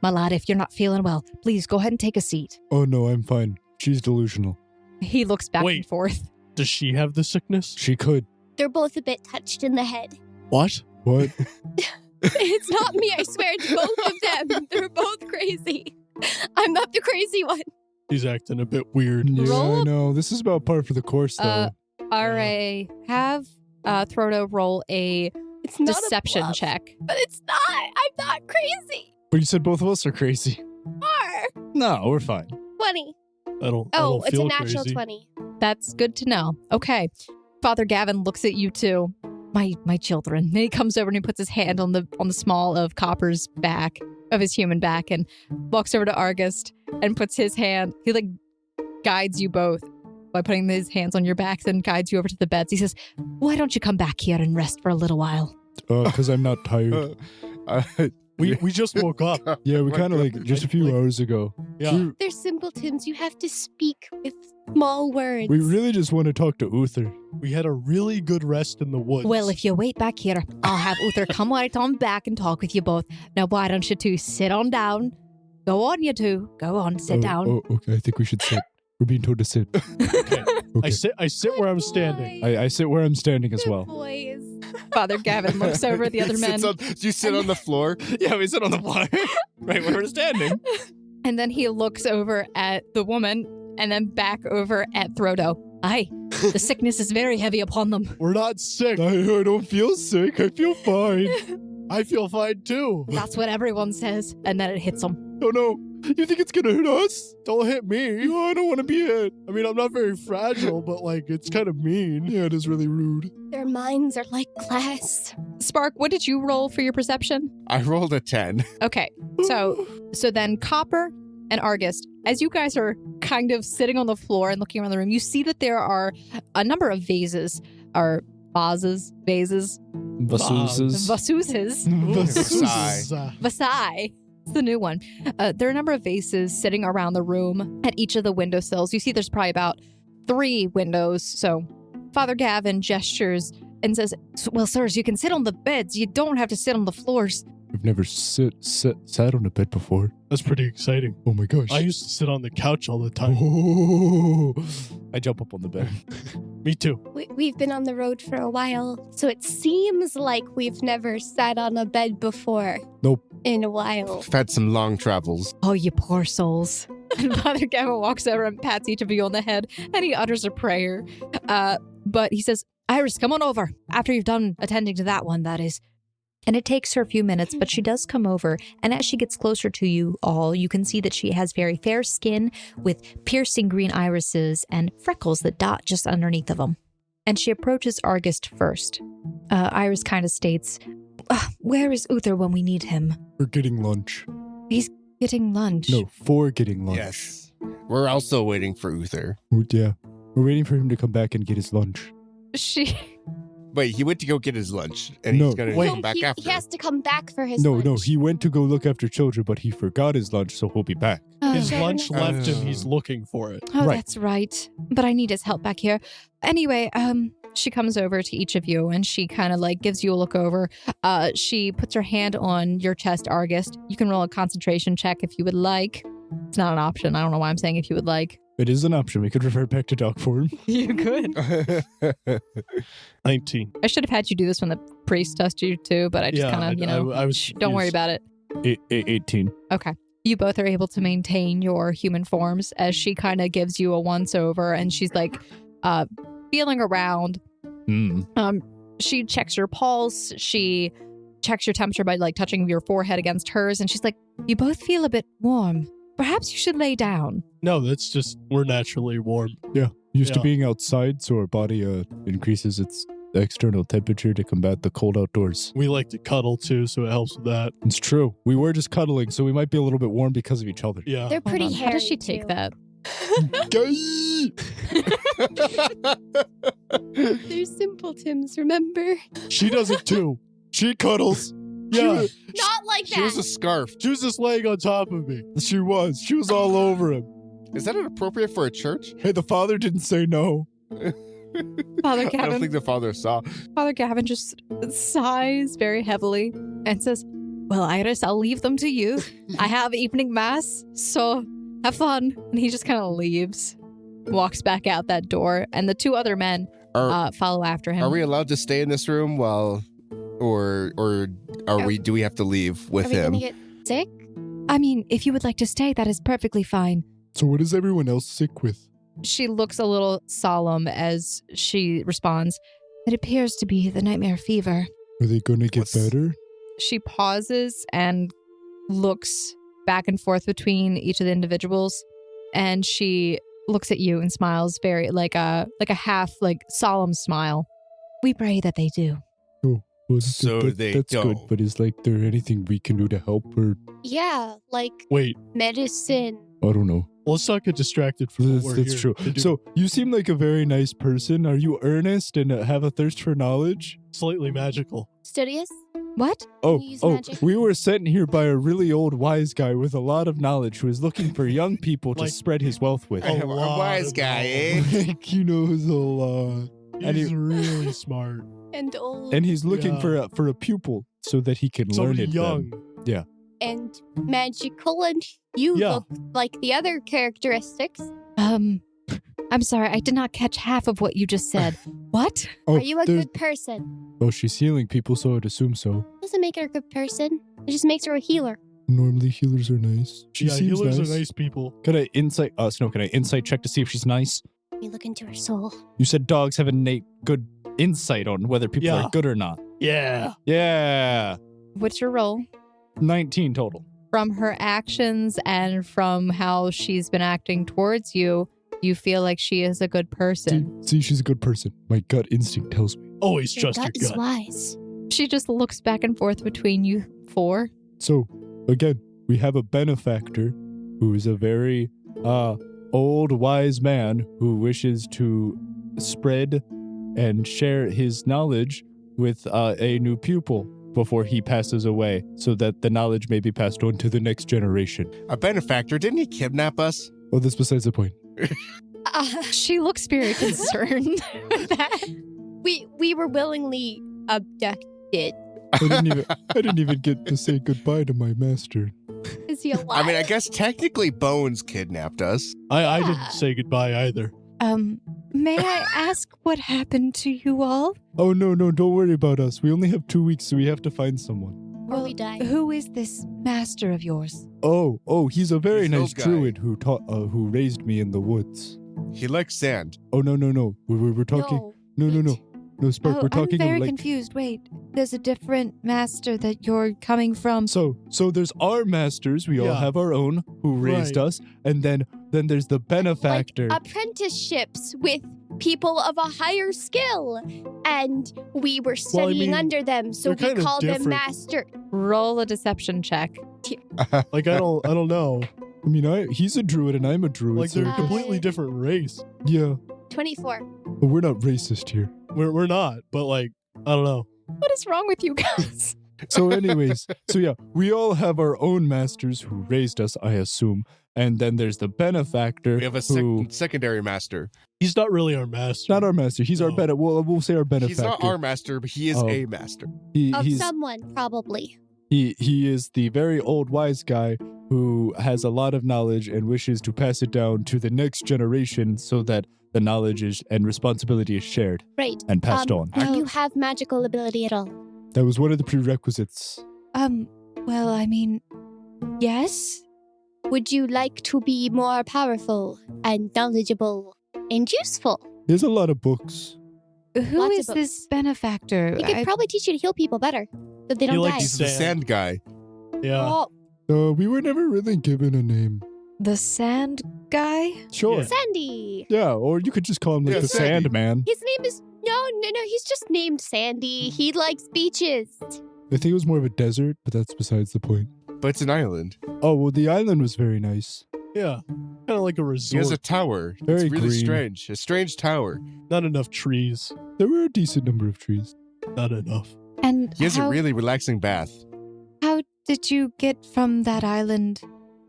my lad, if you're not feeling well, please go ahead and take a seat. Oh, no, I'm fine. She's delusional. He looks back and forth. Does she have the sickness? She could. They're both a bit touched in the head. What? What? It's not me, I swear. It's both of them. They're both crazy. I'm not the crazy one. He's acting a bit weird. Yeah, Roll I up- know. This is about par for the course, though. R.A., have Throdo roll a It's not deception a bluff, check. But it's not. I'm not crazy. But you said both of us are crazy. Are. No, we're fine. 20. I don't Oh, it's a feel natural crazy. 20. That's good to know. Okay. Father Gavin looks at you two. My children. Then he comes over and he puts his hand on the small of Copper's back, of his human back, and walks over to Argust and puts his hand. He guides you both by putting his hands on your backs and guides you over to the beds. He says, why don't you come back here and rest for a little while? Because I'm not tired. We just woke up. Yeah, we my kind of God. just a few hours ago. Yeah. They're simpletons. You have to speak with small words. We really just want to talk to Uther. We had a really good rest in the woods. Well, if you wait back here, I'll have Uther come right on back and talk with you both. Now, why don't you two sit on down? Go on, you two. Go on, sit down. Oh, okay. I think we should sit. We're being told to sit. Okay. Okay. I sit where I'm standing. I sit where I'm standing as Good well. boys. Father Gavin looks over at the other men. You sit on the floor. Yeah, we sit on the floor. Right where we're standing. And then he looks over at the woman and then back over at Throdo. Aye, the sickness is very heavy upon them. We're not sick. I don't feel sick. I feel fine. I feel fine too. That's what everyone says. And then it hits them. Oh no. You think it's gonna hit us? Don't hit me. No, I don't want to be hit. I mean, I'm not very fragile, but it's kind of mean. Yeah, it is really rude. Their minds are like glass. Spark, what did you roll for your perception? I rolled a 10. Okay, so then Copper and Argust, as you guys are kind of sitting on the floor and looking around the room, you see that there are a number of vases, or vases, Vasuses. Versailles. Vasai. It's the new one. There are a number of vases sitting around the room at each of the windowsills. You see there's probably about 3 windows. So Father Gavin gestures and says, well, sirs, you can sit on the beds. You don't have to sit on the floors. I've never sat on a bed before. That's pretty exciting. Oh my gosh. I used to sit on the couch all the time. Oh. I jump up on the bed. Me too. We've been on the road for a while, so it seems like we've never sat on a bed before. Nope. In a while. I've had some long travels. Oh, you poor souls. And Father Gavin walks over and pats each of you on the head, and he utters a prayer. But he says, Iris, come on over. After you've done attending to that one, that is. And it takes her a few minutes, but she does come over. And as she gets closer to you all, you can see that she has very fair skin with piercing green irises and freckles that dot just underneath of them. And she approaches Argust first. Iris kind of states, where is Uther when we need him? We're getting lunch. Getting lunch. No, for getting lunch. Yes. We're also waiting for Uther. Yeah. We're waiting for him to come back and get his lunch. Wait, he went to go get his lunch, and No, he's going to wait. come back he after. has to come back for his No, lunch. he went to go look after children, but he forgot his lunch, so he'll be back. His Fair lunch enough. left him. He's looking for it. Oh, Right. that's right. But I need his help back here. Anyway, she comes over to each of you and she kind of gives you a look over. She puts her hand on your chest, Argust. You can roll a concentration check if you would like. It's not an option. I don't know why I'm saying if you would like. It is an option. We could revert back to dog form. You could. 19. I should have had you do this when the priest touched you too, but I just Yeah, kind of, I was don't worry confused. about it. 18. Okay. You both are able to maintain your human forms as she kind of gives you a once over and she's like feeling around. She checks your pulse. She checks your temperature by like touching your forehead against hers. And she's like, you both feel a bit warm. Perhaps you should lay down. No, that's just, we're naturally warm. Used to Yeah. being outside, so our body increases its external temperature to combat the cold outdoors. We like to cuddle too, so it helps with that. It's true. We were just cuddling, so we might be a little bit warm because of each other. Yeah. They're pretty Hold on. hairy. How does she take too. that? They're simpletons, remember? She does it too. She cuddles. Yeah. Not like She was a that. scarf. She was just laying on top of me. She was all over him. Is that inappropriate for a church? Hey, the father didn't say no. Father I don't Gavin. think the father saw. Father Gavin just sighs very heavily and says, well, Iris, I'll leave them to you. I have evening mass, so have fun. And he just kind of leaves, walks back out that door, and the two other men follow after him. Are we allowed to stay in this room while, or do we have to leave with Are we him? gonna get sick? I mean, if you would like to stay, that is perfectly fine. So what is everyone else sick with? She looks a little solemn as she responds, it appears to be the nightmare fever. Are they going to get What's- better? She pauses and looks back and forth between each of the individuals, and she looks at you and smiles very like a half like solemn smile. We pray that they do. Well, So they that's good, don't. but is there anything we can do to help or Yeah, like Wait, medicine. I don't know. let's not get distracted from what we're That's here true. to do. So you seem like a very nice person. Are you earnest and have a thirst for knowledge? Slightly magical. Studious? What? Oh, you use magic? we were sent here by a really old wise guy with a lot of knowledge who is looking for young people to Like- spread his wealth with. I am a lot wise of guy, eh? Like, he knows a lot. And He's he- really smart. And old. And he's looking Yeah. for a pupil so that he can learn Somebody it. young. and magical, and you Yeah. look like the other characteristics. I'm sorry, I did not catch half of what you just said. What? Oh, Are you a there's- good person? Oh, she's healing people, so I'd assume so. Doesn't make her a good person. It just makes her a healer. Normally healers are nice. She Yeah, seems healers nice. are nice people. Can I insight check to see if she's nice? Let me look into her soul. You said dogs have innate good insight on whether people Yeah. are good or not. Yeah. Yeah. What's your role? 19 total. From her actions and from how she's been acting towards you, you feel like she is a good person. See, she's a good person. My gut instinct tells me. Always Your trust gut your is gut. wise. She just looks back and forth between you four. So, again, we have a benefactor who is a very old, wise man who wishes to spread and share his knowledge with a new pupil before he passes away so that the knowledge may be passed on to the next generation. A benefactor, didn't he kidnap us? Oh, that's besides the point. She looks very concerned with that. We were willingly abducted. I didn't even get to say goodbye to my master. Is he alive? I mean, I guess technically Bones kidnapped us. I didn't say goodbye either. May I ask what happened to you all? Oh, no, don't worry about us. We only have 2 weeks, so we have to find someone. Or we die. Who is this master of yours? Oh, he's a very He's nice those guy. druid who raised me in the woods. He likes sand. Oh, no. We're talking. No. No, Spark, we're talking I'm very like. confused. Wait, there's a different master that you're coming from. So there's our masters. We all Yeah. have our own who raised Right. us, and then there's the benefactor. Like apprenticeships with people of a higher skill. And we were studying mean, under them, so they're we kinda called them different. master. Roll a deception check. Like I don't know. I mean, he's a druid and I'm a druid. Like so they're a Uh, completely different race. yeah, 24. but we're not racist here. We're not, but like I don't know. What is wrong with you guys? So, anyways, we all have our own masters who raised us, I assume, and then there's the benefactor We have a who. secondary master. He's not really our master. Not our master. He's our No. we'll say our benefactor. He's not our master, but he is Oh. a master. Of He's someone, probably. he is the very old wise guy who has a lot of knowledge and wishes to pass it down to the next generation so that the knowledge and responsibility is shared Right. and passed on. Do you have magical ability at all? That was one of the prerequisites. Well, I mean, Yes? Would you like to be more powerful and knowledgeable and useful? There's a lot of books. Who Lots of is this books. benefactor? He could probably teach you to heal people better, so they He don't likes die. He's the sand guy. Yeah. Oh, We were never really given a name. The sand guy? Sure. Oh, Sandy. Yeah, or you could just call him like Yeah, the Sandy. Sandman. His name is no. He's just named Sandy. He likes beaches. I think it was more of a desert, but that's besides the point. But it's an island. Oh, well, the island was very nice. Yeah. Kind of like a He resort. has a tower. Very it's really green. strange. A strange tower. Not enough trees. There were a decent number of trees. Not enough. And He has a really relaxing bath. how did you get from that island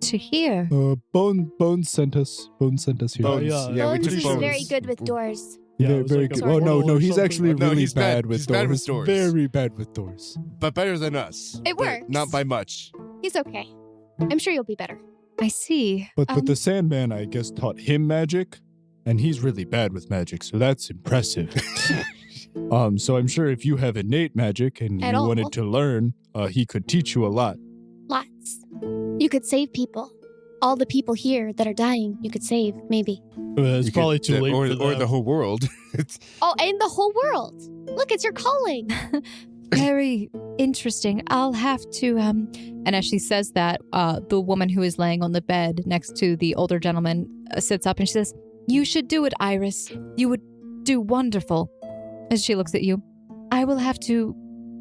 to here? Bones sent us. Bones sent us here. Bones. Yeah. Yeah, we Bones took is Bones. very good with doors. Yeah, Yeah, very, very like good. a Oh, no, portal no, or he's something. actually No, really he's bad. bad with He's doors. bad with doors. Very bad with doors. But better than us. It But works. Not by much. He's okay. I'm sure you'll be better. I see. But the Sandman, I guess, taught him magic, and he's really bad with magic, so that's impressive. So I'm sure if you have innate magic and At you all. wanted to learn, he could teach you a lot. Lots. You could save people. All the people here that are dying, you could save, maybe. It's You could- or the whole world. It's Oh, and the whole world. Look, it's your calling. Very interesting. I'll have to, And as she says that, the woman who is laying on the bed next to the older gentleman sits up and she says, "You should do it, Iris. You would do wonderful." As she looks at you, "I will have to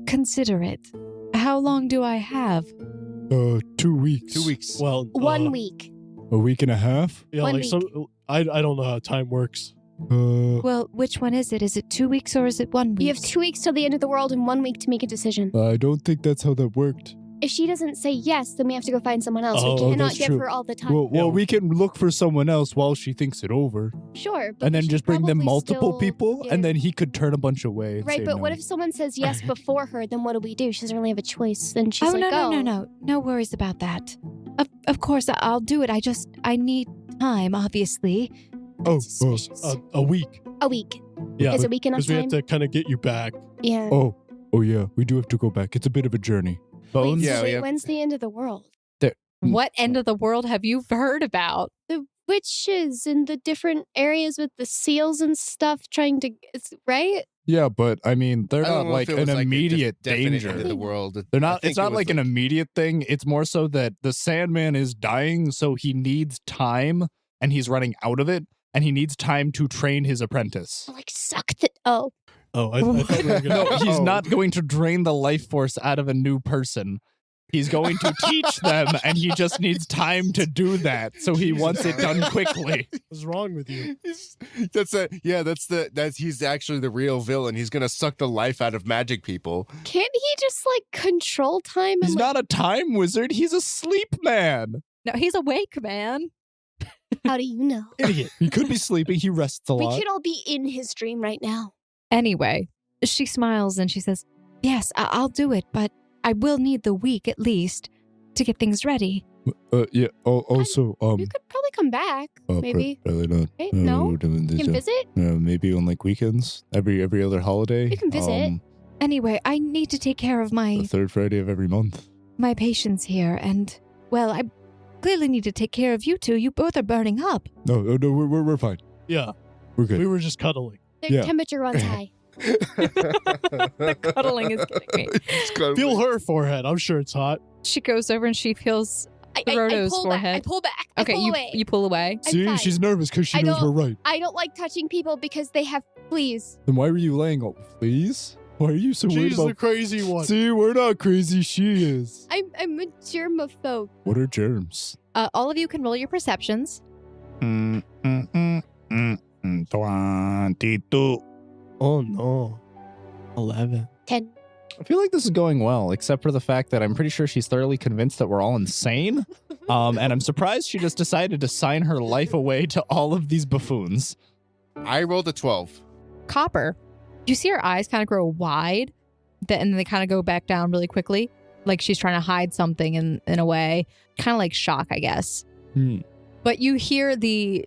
consider it. How long do I have?" 2 weeks. 2 weeks. Well, 1 week. a week and a half? Yeah, 1 like week. I don't know how time works. Well, which one is it? Is it 2 weeks or is it 1 week? You have 2 weeks till the end of the world and 1 week to make a decision. I don't think that's how that worked. If she doesn't say yes, then we have to go find someone else. Oh, We cannot that's give true. her all the time. Well, we can look for someone else while she thinks it over. Sure, but And we then should just bring them probably multiple still people, get and her- then he could turn a bunch away. And Right, say but no. what if someone says yes before her? Then what do we do? She doesn't really have a choice. Then she's Oh, like, no. No worries about that. Of course, I'll do it. I need time, obviously. That's suspicious. a week. A week. Yeah, Is a week enough because we time? have to kind of get you back. Yeah. Oh, yeah, we do have to go back. It's a bit of a journey. Wait, Yeah, so yeah. when's the end of the world? What end of the world have you heard about? The witches in the different areas with the seals and stuff trying to, right? Yeah, but I mean, they're I don't not know like if it an was like a immediate definite danger. end of the world. They're I not. think It's it not was like an immediate thing. It's more so that the Sandman is dying, so he needs time, and he's running out of it, and he needs time to train his apprentice. Like, suck the. Oh. Oh, I thought we were gonna. No, he's Oh. not going to drain the life force out of a new person. He's going to teach them, and he just needs time to do that. So he wants it done quickly. What's wrong with you? He's actually the real villain. He's gonna suck the life out of magic people. Can't he just, like, control time? He's And, like, not a time wizard. He's a sleep man. No, he's awake, man. how do you know? Idiot. He could be sleeping. He rests a We lot. could all be in his dream right now. Anyway, she smiles and she says, "Yes, I'll do it, but I will need the week at least to get things ready." Yeah. Also, You could probably come back, maybe. Probably not. Right? No? You can visit? Maybe on like weekends, every other holiday. You can visit. Anyway, I need to take care of The my third Friday of every month. patients here, and well, I clearly need to take care of you two. You both are burning up. No, we're fine. Yeah, we're good. We were just cuddling. The Yeah. temperature runs high. The cuddling is getting me. Feel her forehead. I'm sure it's hot. She goes over and she feels I Frodo's pull forehead. back. I pull back. I Okay, pull away. you pull away. I'm See, fine. she's nervous because she I knows don't- we're right. I don't like touching people because they have fleas. Then why were you laying on? Please? Why are you so worried She's the about? crazy one. See, we're not crazy. She is. I'm a germaphobe. What are germs? All of you can roll your perceptions. 22. Oh no. 11. 10. I feel like this is going well, except for the fact that I'm pretty sure she's thoroughly convinced that we're all insane. And I'm surprised she just decided to sign her life away to all of these buffoons. I rolled a 12. Copper, you see her eyes kind of grow wide, and then they kind of go back down really quickly, like she's trying to hide something in a way, kind of like shock, I guess. But you hear the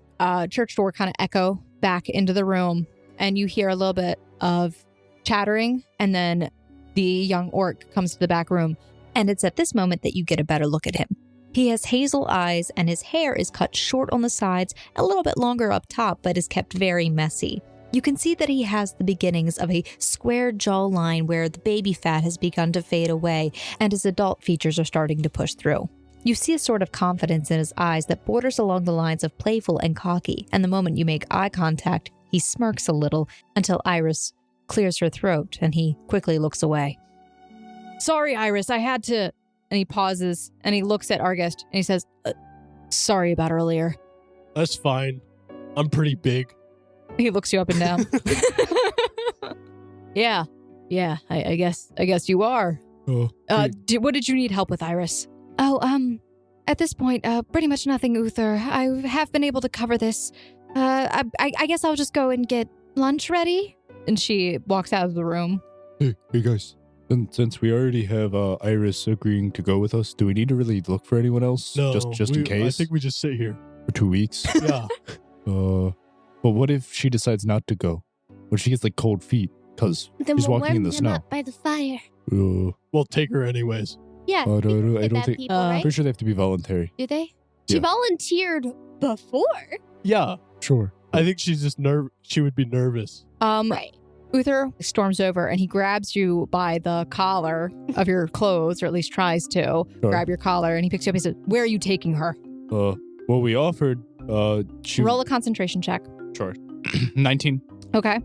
church door kind of echo back into the room, and you hear a little bit of chattering, and then the young orc comes to the back room. And it's at this moment that you get a better look at him. He has hazel eyes and his hair is cut short on the sides, a little bit longer up top, but is kept very messy. You can see that he has the beginnings of a square jawline where the baby fat has begun to fade away and his adult features are starting to push through. You see a sort of confidence in his eyes that borders along the lines of playful and cocky, and the moment you make eye contact, he smirks a little until Iris clears her throat and he quickly looks away. Sorry, Iris, I had to... And he pauses and he looks at Argest and he says, sorry about earlier. That's fine. I'm pretty big. He looks you up and down. Yeah, I guess you are. Oh, What did you need help with, Iris? Oh, at this point, pretty much nothing, Uther. I have been able to cover this. I guess I'll just go and get lunch ready. And she walks out of the room. Hey guys. Since we already have Iris agreeing to go with us, do we need to really look for anyone else? no, just in case? I think we just sit here. For 2 weeks? Yeah. But what if she decides not to go? What if she gets like cold feet? Because Then she's we'll walking in warm the them snow. up by the fire. We'll take her anyways. Yeah. I don't the bad think. people, right? Pretty sure they have to be voluntary. Do they? She Yeah. volunteered before. Yeah. Sure. I think she's just she would be nervous. Right. Uther storms over and he grabs you by the collar of your clothes, or at least tries to grab your collar, and he picks you up. He says, where are you taking her? Well, we offered. She... Roll a concentration check. Sure. 19. Okay.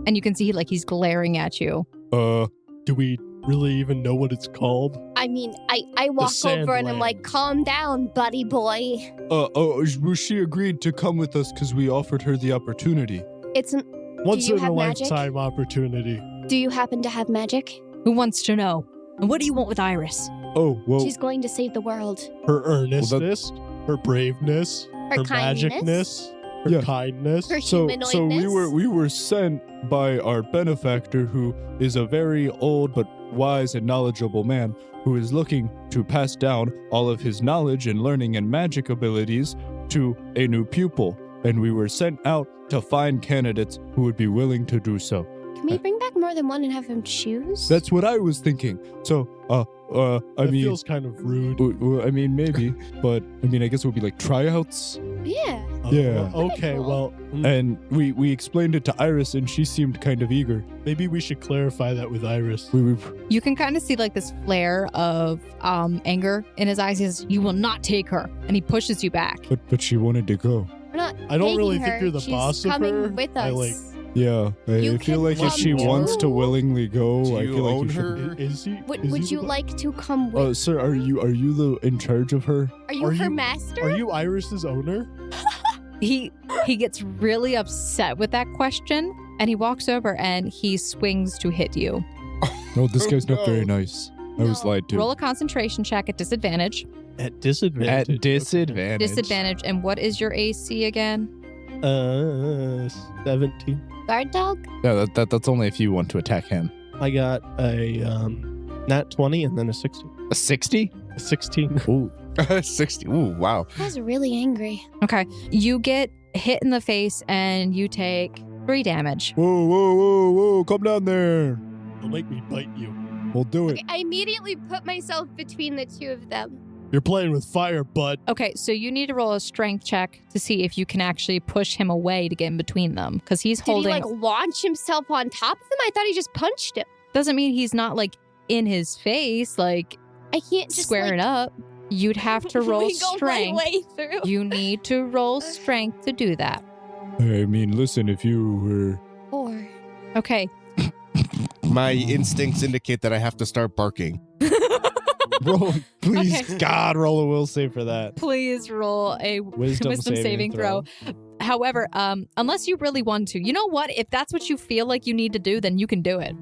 And you can see he's glaring at you. Do we really even know what it's called? I mean, I walk over and I'm Sandman. like, calm down, buddy boy. Well, she agreed to come with us because we offered her the opportunity. It's an. Once you in a have magic? lifetime opportunity. Do you happen to have magic? Who wants to know? And what do you want with Iris? Oh, well. She's going to save the world. Her earnestness, her braveness, Her kindness, magicness, her Yeah. kindness. her So humanoidness. we were sent by our benefactor, who is a very old but wise and knowledgeable man who is looking to pass down all of his knowledge and learning and magic abilities to a new pupil. And we were sent out to find candidates who would be willing to do so. Can we bring back more than one and have them choose? That's what I was thinking. So, I That mean, feels kind of rude. I mean, maybe, but I mean, I guess it would be like tryouts. Yeah. Yeah. Okay, well, And we explained it to Iris, and she seemed kind of eager. maybe we should clarify that with Iris. We You can kind of see this flare of anger in his eyes. He says, you will not take her. And he pushes you back. but she wanted to go. We're not I don't taking really her. think you're the She's boss of coming her. with I us. like- Yeah, You I feel can like if she come wants to too. willingly go, Do I you feel like own you should. her? Is he? Would, is would he you the- like to come with? Sir, are you the in charge of her? Are you are her you- master? Are you Iris's owner? He gets really upset with that question, and he walks over and he swings to hit you. No, this guy's not very no. nice. I was No. lied to. Roll a concentration check at disadvantage. At disadvantage. At Okay. disadvantage. Disadvantage. And what is your AC again? 17. Guard dog? Yeah, that's only if you want to attack him. I got a nat 20 and then a 60. A 60? A 16. Ooh. 60. Ooh, wow. I was really angry. Okay. You get hit in the face and you take 3 damage. Whoa, come down there. Don't make me bite you. We'll do it. Okay, I immediately put myself between the two of them. You're playing with fire, bud. Okay, so you need to roll a strength check to see if you can actually push him away to get in between them. Because he's Did holding... he launch himself on top of him? I thought he just punched him. Doesn't mean he's not in his face, I can't just squaring up. You'd have to roll wiggle my strength. way through. You need to roll strength to do that. I mean, listen, if you were... 4. Okay. My instincts indicate that I have to start barking. Roll, please, Okay. God, roll a will save for that. Please roll a Wisdom saving throw. However, unless you really want to, you know what? If that's what you feel like you need to do, then you can do it.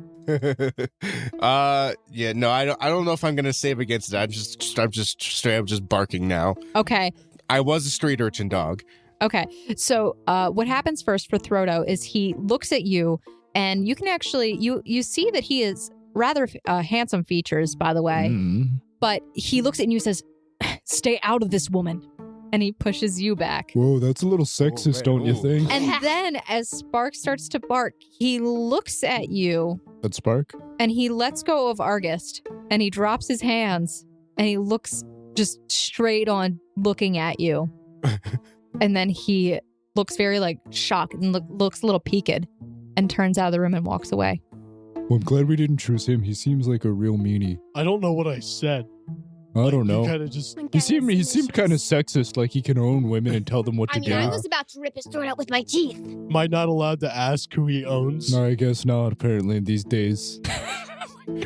Yeah, no, I don't know if I'm gonna save against that. I'm just straight up just barking now. Okay. I was a street urchin dog. Okay. So what happens first for Throdo is he looks at you, and you can actually you see that he is rather handsome features, by the way. But he looks at you and says, "Stay out of this, woman," and he pushes you back. Whoa, that's a little sexist, man. don't you Ooh. think? And then, as Spark starts to bark, he looks at you That Spark? and he lets go of Argist and he drops his hands and he looks just straight on looking at you. And then he looks very like shocked and looks a little peaked and turns out of the room and walks away. Well, I'm glad we didn't choose him. He seems like a real meanie. I don't know what I said. I don't know. Kind of just. He seemed kind of sexist, like he can own women and tell them what to do. I was about to rip his throat out with my teeth. Am I not allowed to ask who he owns? No, I guess not, apparently, these days.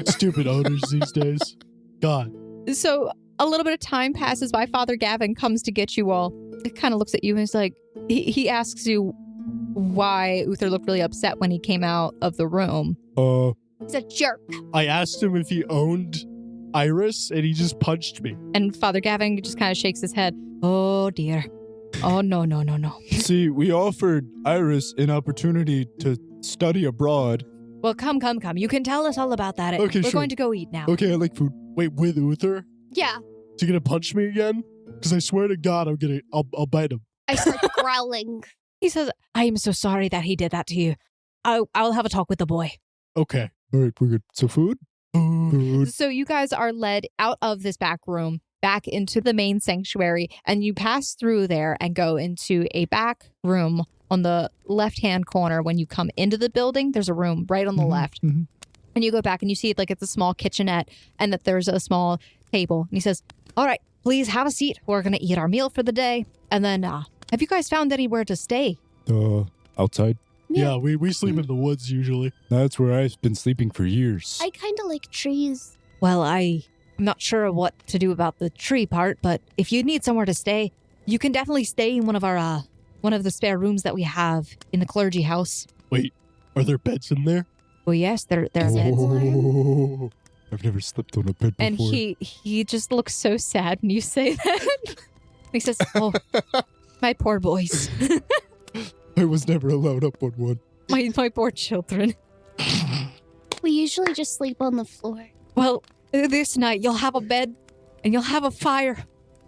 Stupid owners these days. God. So a little bit of time passes by. Father Gavin comes to get you all. He kind of looks at you and he's like, he asks you why Uther looked really upset when he came out of the room. He's a jerk. I asked him if he owned Iris, and he just punched me. And Father Gavin just kind of shakes his head. Oh, dear. Oh, no. See, we offered Iris an opportunity to study abroad. Well, come. You can tell us all about that. Okay, We're sure. going to go eat now. Okay, I like food. Wait, with Uther? Yeah. Is he gonna punch me again? Because I swear to God, I'll bite him. I start growling. He says, I am so sorry that he did that to you. I'll have a talk with the boy. Okay. All right, we're good. So food? Food. So you guys are led out of this back room, back into the main sanctuary, and you pass through there and go into a back room on the left-hand corner. When you come into the building, there's a room right on the left. Mm-hmm. And you go back and you see like it's a small kitchenette and that there's a small table. And he says, all right, please have a seat. We're going to eat our meal for the day. And then have you guys found anywhere to stay? Outside? Yeah, we sleep in the woods usually. That's where I've been sleeping for years. I kind of like trees. Well, I'm not sure what to do about the tree part, but if you need somewhere to stay, you can definitely stay in one of the spare rooms that we have in the clergy house. Wait, are there beds in there? Well, yes, there are beds. Oh, I've never slept on a bed before. And he just looks so sad when you say that. He says, oh, my poor boys. I was never allowed up on one. my poor children. We usually just sleep on the floor. Well, this night you'll have a bed and you'll have a fire.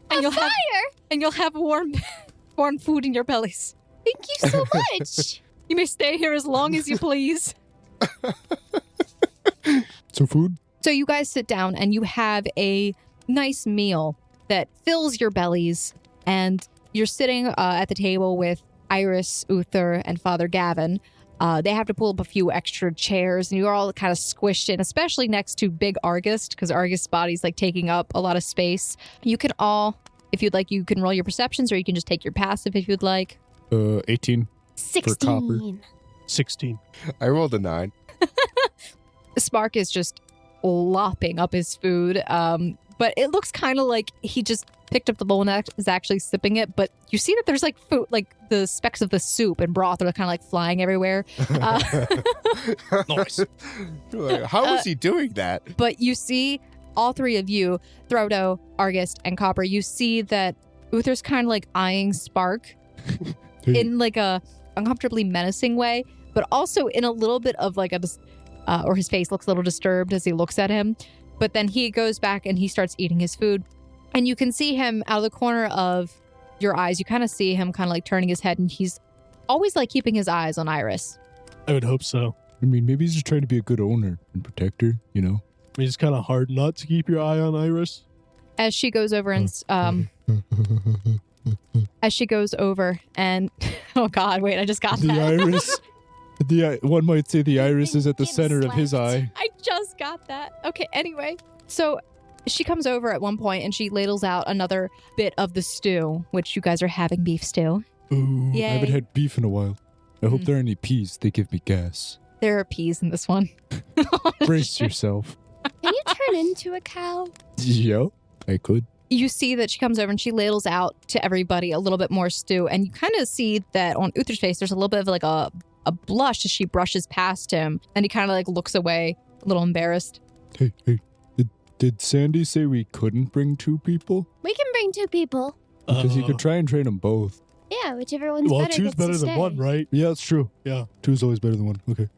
And you'll have warm food in your bellies. Thank you so much. You may stay here as long as you please. So food? So you guys sit down and you have a nice meal that fills your bellies, and you're sitting at the table with Iris, Uther, and Father Gavin. They have to pull up a few extra chairs, and you're all kind of squished in, especially next to Big Argus, because Argus' body's like taking up a lot of space. You can all, if you'd like, you can roll your perceptions, or you can just take your passive if you'd like. 18. 16. 16. I rolled a 9. Spark is just lopping up his food, but it looks kind of like he just picked up the bowl and is actually sipping it, but you see that there's like food, like the specks of the soup and broth are kind of like flying everywhere. Nice. How is he doing that? But you see all three of you, Throdo, Argus, and Copper, you see that Uther's kind of like eyeing Spark in like a uncomfortably menacing way, but also in a little bit of like or his face looks a little disturbed as he looks at him. But then he goes back and he starts eating his food. And you can see him out of the corner of your eyes. You kind of see him kind of like turning his head, and he's always like keeping his eyes on Iris. I would hope so. I mean, maybe he's just trying to be a good owner and protector, you know? I mean, it's kind of hard not to keep your eye on Iris. As she goes over and oh God, wait, I just got The that. iris. One might say the iris is at the Get center of his slapped. eye. I just got that. Okay, anyway. So she comes over at one point and she ladles out another bit of the stew, which you guys are having beef stew. Ooh. Yay. I haven't had beef in a while. I hope there are any peas. They give me gas. There are peas in this one. Brace yourself. Can you turn into a cow? Yo, I could. You see that she comes over and she ladles out to everybody a little bit more stew. And you kind of see that on Uther's face, there's a little bit of like a blush as she brushes past him. And he kind of like looks away, a little embarrassed. Hey. Did Sandy say we couldn't bring 2 people? We can bring 2 people. Because you could try and train them both. Yeah, whichever one's Well, better 2's gets better to than stay. 1, right? Yeah, that's true. Yeah. 2 is always better than 1. Okay.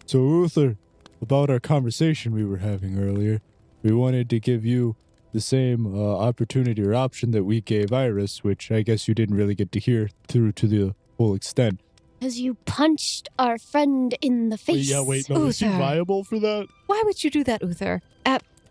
So Uther, about our conversation we were having earlier, we wanted to give you the same opportunity or option that we gave Iris, which I guess you didn't really get to hear through to the full extent. Because you punched our friend in the face. Wait, no, is he Uther. viable for that? Why would you do that, Uther?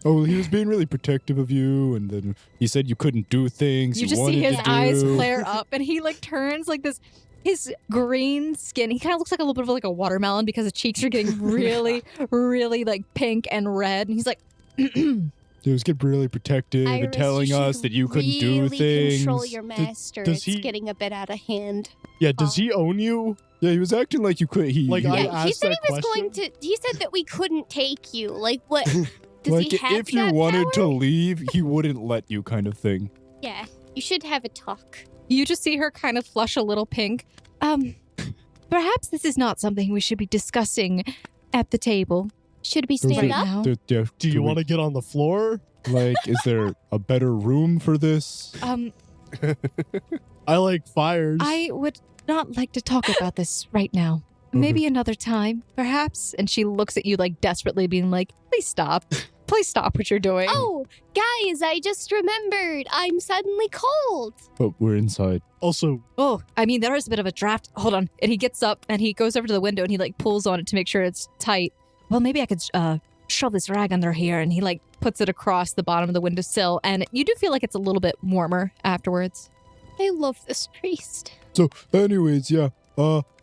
Oh, he was being really protective of you, and then he said you couldn't do things You you just see wanted his to eyes do. flare up, and he like turns like this. His green skin, he kind of looks like a little bit of like a watermelon because his cheeks are getting really, really like pink and red. And he's like, He was getting really protective and Iris, telling you us should that you couldn't do really things. control your master. does It's he- getting a bit out of hand. Yeah, does he own you? Yeah, he was acting like you could. Like, he, I Yeah, he asked said that he was going question? to. He said that we couldn't take you. Like what? Does like he have if you that wanted to power? leave, he wouldn't let you, kind of thing. Yeah, you should have a talk. you just see her kind of flush a little pink. Perhaps this is not something we should be discussing at the table. Should we Or is stand it- up? now. Do you want to get on the floor? Like, is there a better room for this? I like fires. I would not like to talk about this right now. Maybe another time, perhaps. And she looks at you like desperately, being like, please stop. Please stop what you're doing. Oh, guys, I just remembered. I'm suddenly cold. But we're inside. Also, Oh, I mean, there is a bit of a draft. Hold on. And he gets up and he goes over to the window and he like pulls on it to make sure it's tight. Well, maybe I could shove this rag under here. And he like puts it across the bottom of the windowsill. And you do feel like it's a little bit warmer afterwards. I love this priest. So, anyways, yeah.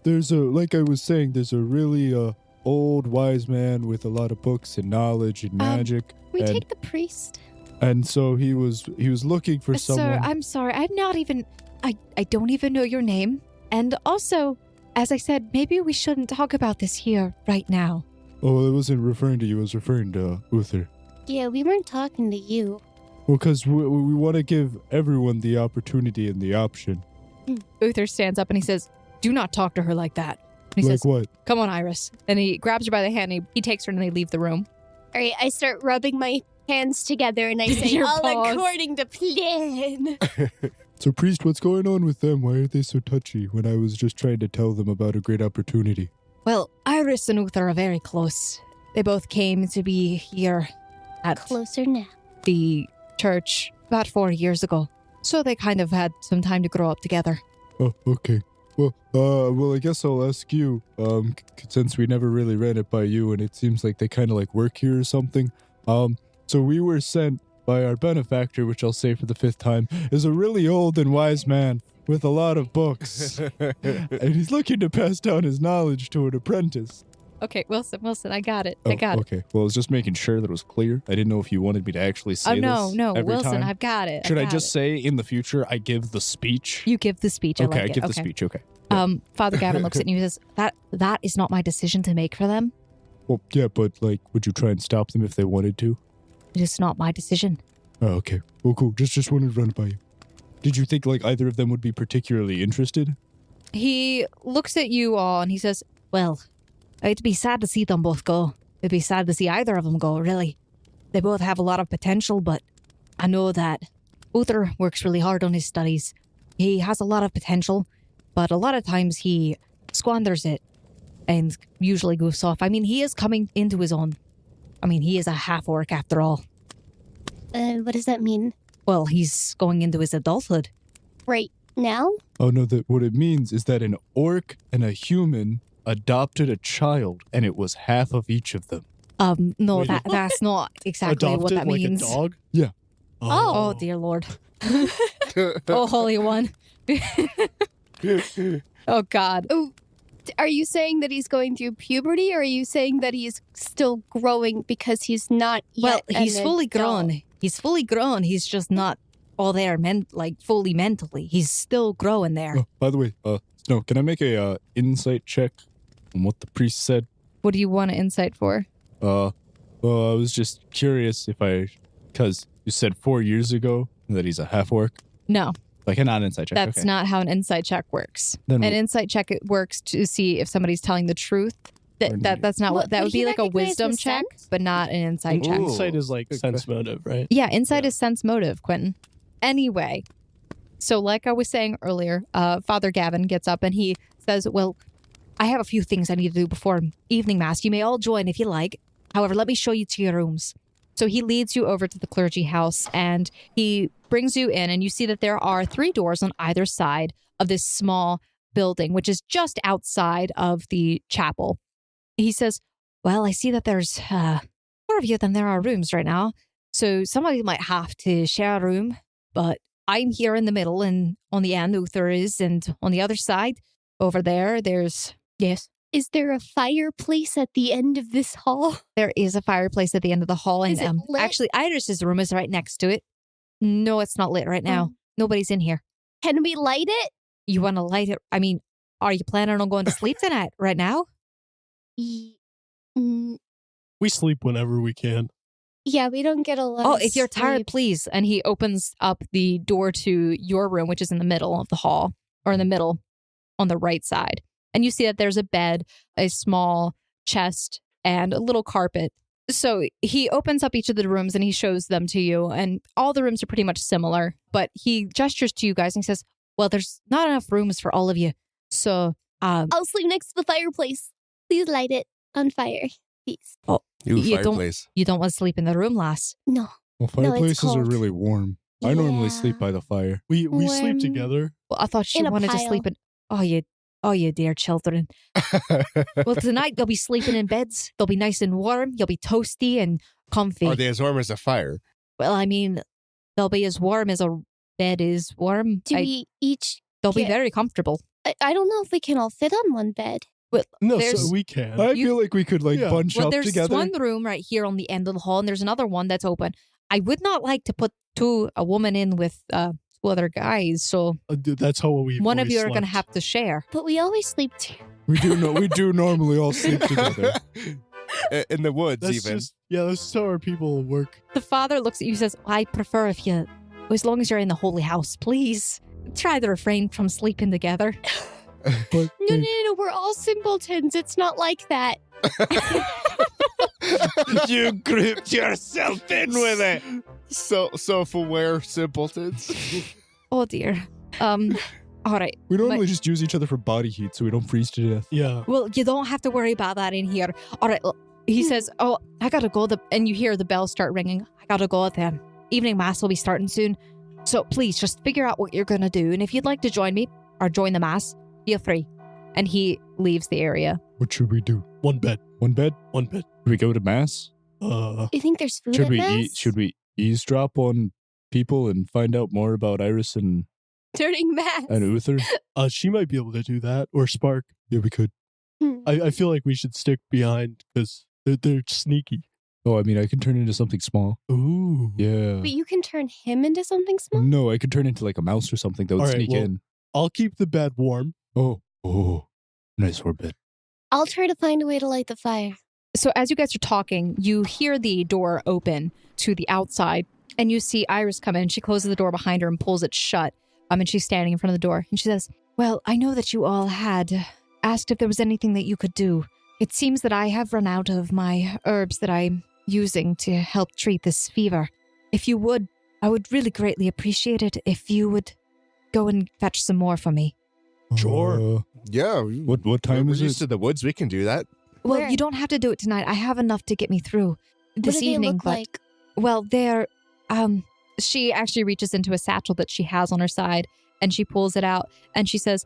There's like I was saying, there's a really old wise man with a lot of books and knowledge and magic. Can we and, take the priest? and so he was looking for Sir, someone. I'm sorry. I'm not even. I don't even know your name. And also, as I said, maybe we shouldn't talk about this here right now. Oh, I wasn't referring to you. I was referring to Uther. Yeah, we weren't talking to you. Well, because we want to give everyone the opportunity and the option. Uther stands up and he says, do not talk to her like that. And he Like says, what? come on, Iris. And he grabs her by the hand and he takes her and they leave the room. All right, I start rubbing my hands together and I say, Your all paws. according to plan. So, priest, what's going on with them? Why are they so touchy when I was just trying to tell them about a great opportunity? Well, Iris and Uther are very close. They both came to be here at Closer now. the church about 4 years ago. So they kind of had some time to grow up together. Oh, okay. Well, I guess I'll ask you, since we never really ran it by you, and it seems like they kind of like work here or something. So we were sent by our benefactor, which I'll say for the 5th time, is a really old and wise man with a lot of books. And he's looking to pass down his knowledge to an apprentice. Okay, Wilson, I got it. Oh, okay. Well, I was just making sure that it was clear. I didn't know if you wanted me to actually say this no, every Wilson, time. I've got it. Should I got just it. say in the future I give the speech? You give the speech. Okay, I like it. give the Okay. speech. Okay. Father Gavin looks at you and he says, that is not my decision to make for them. Well, yeah, but like, would you try and stop them if they wanted to? It is not my decision. Oh, okay. Well, cool. Just wanted to run it by you. Did you think like either of them would be particularly interested? He looks at you all and he says, well, it'd be sad to see them both go. It'd be sad to see either of them go, really. They both have a lot of potential, but I know that Uther works really hard on his studies. He has a lot of potential, but a lot of times he squanders it and usually goofs off. I mean, he is coming into his own. I mean, he is a half-orc after all. What does that mean? Well, he's going into his adulthood. Right now? Oh no, that what it means is that an orc and a human adopted a child, and it was half of each of them. No, Wait, that's not exactly adopted what that like means. a dog? Yeah. Oh, dear Lord. Oh, Holy One. Oh, God. Are you saying that he's going through puberty, or are you saying that he's still growing because he's not Well, yet he's an fully adult? grown. He's fully grown. He's just not all there, fully mentally. He's still growing there. Oh, by the way, Snow, can I make a insight check on what the priest said? What do you want an insight for? Well, I was just curious because you said 4 years ago that he's a half orc. No, Like a non-insight check. that's okay. not how an insight check works. Then An insight check it works to see if somebody's telling the truth. That's not what that would be, like a wisdom check, but not an insight check. Insight is like Good sense motive, right? Yeah, insight is sense motive, Quentin. Anyway, so like I was saying earlier, Father Gavin gets up and he says, well, I have a few things I need to do before evening mass. You may all join if you like. However, let me show you to your rooms. So he leads you over to the clergy house and he brings you in, and you see that there are 3 doors on either side of this small building, which is just outside of the chapel. He says, well, I see that there's more of you than there are rooms right now. So some of you might have to share a room, but I'm here in the middle, and on the end, Uther is, and on the other side, over there's, yes, Is there a fireplace at the end of this hall? there is a fireplace at the end of the hall, and Is it lit? actually, Iris's room is right next to it. No, it's not lit right now. Oh. Nobody's in here. Can we light it? You want to light it? I mean, are you planning on going to sleep tonight, right now? We sleep whenever we can. Yeah, we don't get a lot Oh, of if you're tired, sleep. please. And he opens up the door to your room, which is in the middle of the hall, or in the middle on the right side. And you see that there's a bed, a small chest, and a little carpet. So he opens up each of the rooms and he shows them to you. And all the rooms are pretty much similar. But he gestures to you guys and he says, well, there's not enough rooms for all of you. So, I'll sleep next to the fireplace. Please light it on fire, please. Ooh, You don't- fireplace. you don't want to sleep in the room, lass. No. Well, No, it's fireplaces are cold. really warm. I normally Yeah. sleep by the fire. We sleep When- together. Well, I thought she In a wanted to pile. sleep in. Oh, you dear children. Well, tonight they'll be sleeping in beds. They'll be nice and warm. You'll be toasty and comfy. Are they as warm as a fire? Well, I mean, they'll be as warm as a bed is warm. Do we each... They'll be get- very comfortable. I don't know if we can all fit on one bed. No, There's- so we can. I You- feel like we could Yeah. bunch Well, up there's together. one room right here on the end of the hall, and there's another one that's open. I would not like to put a woman in with two other guys, so That's how we. one of you are going to have to share. But we always sleep together. We do normally all sleep together. In the woods, That's even. just that's just how our people work. The father looks at you and says, I prefer if you, as long as you're in the holy house, please try to refrain from sleeping together. But No, we're all simpletons. It's not like that. You grouped yourself in with it. So self-aware simpletons. Oh dear. All right. we normally just use each other for body heat so we don't freeze to death. Yeah. Well, you don't have to worry about that in here. All right. He says, oh, I gotta go. And you hear the bell start ringing. I gotta go then. Evening mass will be starting soon. So please just figure out what you're gonna do. And if you'd like to join me or join the mass, feel free. And he leaves the area. What should we do? One bed. One bed? One bed. Should we go to mass? You think there's food Should at we mass? should we eavesdrop on people and find out more about Iris and During mass. Uther? She might be able to do that, or Spark. Yeah, we could. I feel like we should stick behind because they're sneaky. Oh, I mean, I can turn into something small. Ooh. Yeah. But you can turn him into something small? No, I could turn into like a mouse or something that would All right, sneak well- in. I'll keep the bed warm. Oh, nice warm bed. I'll try to find a way to light the fire. So as you guys are talking, you hear the door open to the outside and you see Iris come in. She closes the door behind her and pulls it shut. And she's standing in front of the door and she says, well, I know that you all had asked if there was anything that you could do. It seems that I have run out of my herbs that I'm using to help treat this fever. If you would, I would really greatly appreciate it if you would go and fetch some more for me. Sure. Yeah. What time We're is used it? to the woods. We can do that. Well, Where? you don't have to do it tonight. I have enough to get me through this what do evening. they look but like? well, they're she actually reaches into a satchel that she has on her side and she pulls it out and she says,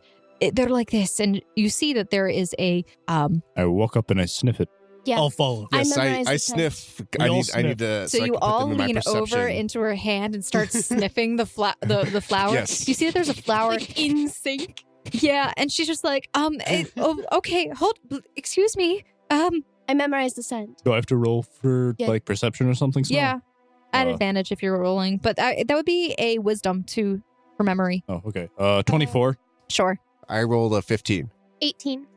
they're like this. And you see that there is a I walk up and I sniff it. Yeah. I'll follow. I Yes, memorized I the sniff. We I all need sniff. to. so I you can put all them in my lean over perception. into her hand and start sniffing the flower. Yes. You see that there's a flower. Like in sync. Yeah, and she's just like, okay, excuse me. I memorized the scent. Do I have to roll for Yeah. like perception or something? small? Yeah, at Uh, advantage if you're rolling, but that would be a wisdom too for memory. Oh, okay. 24. Sure. I rolled a 15. 18.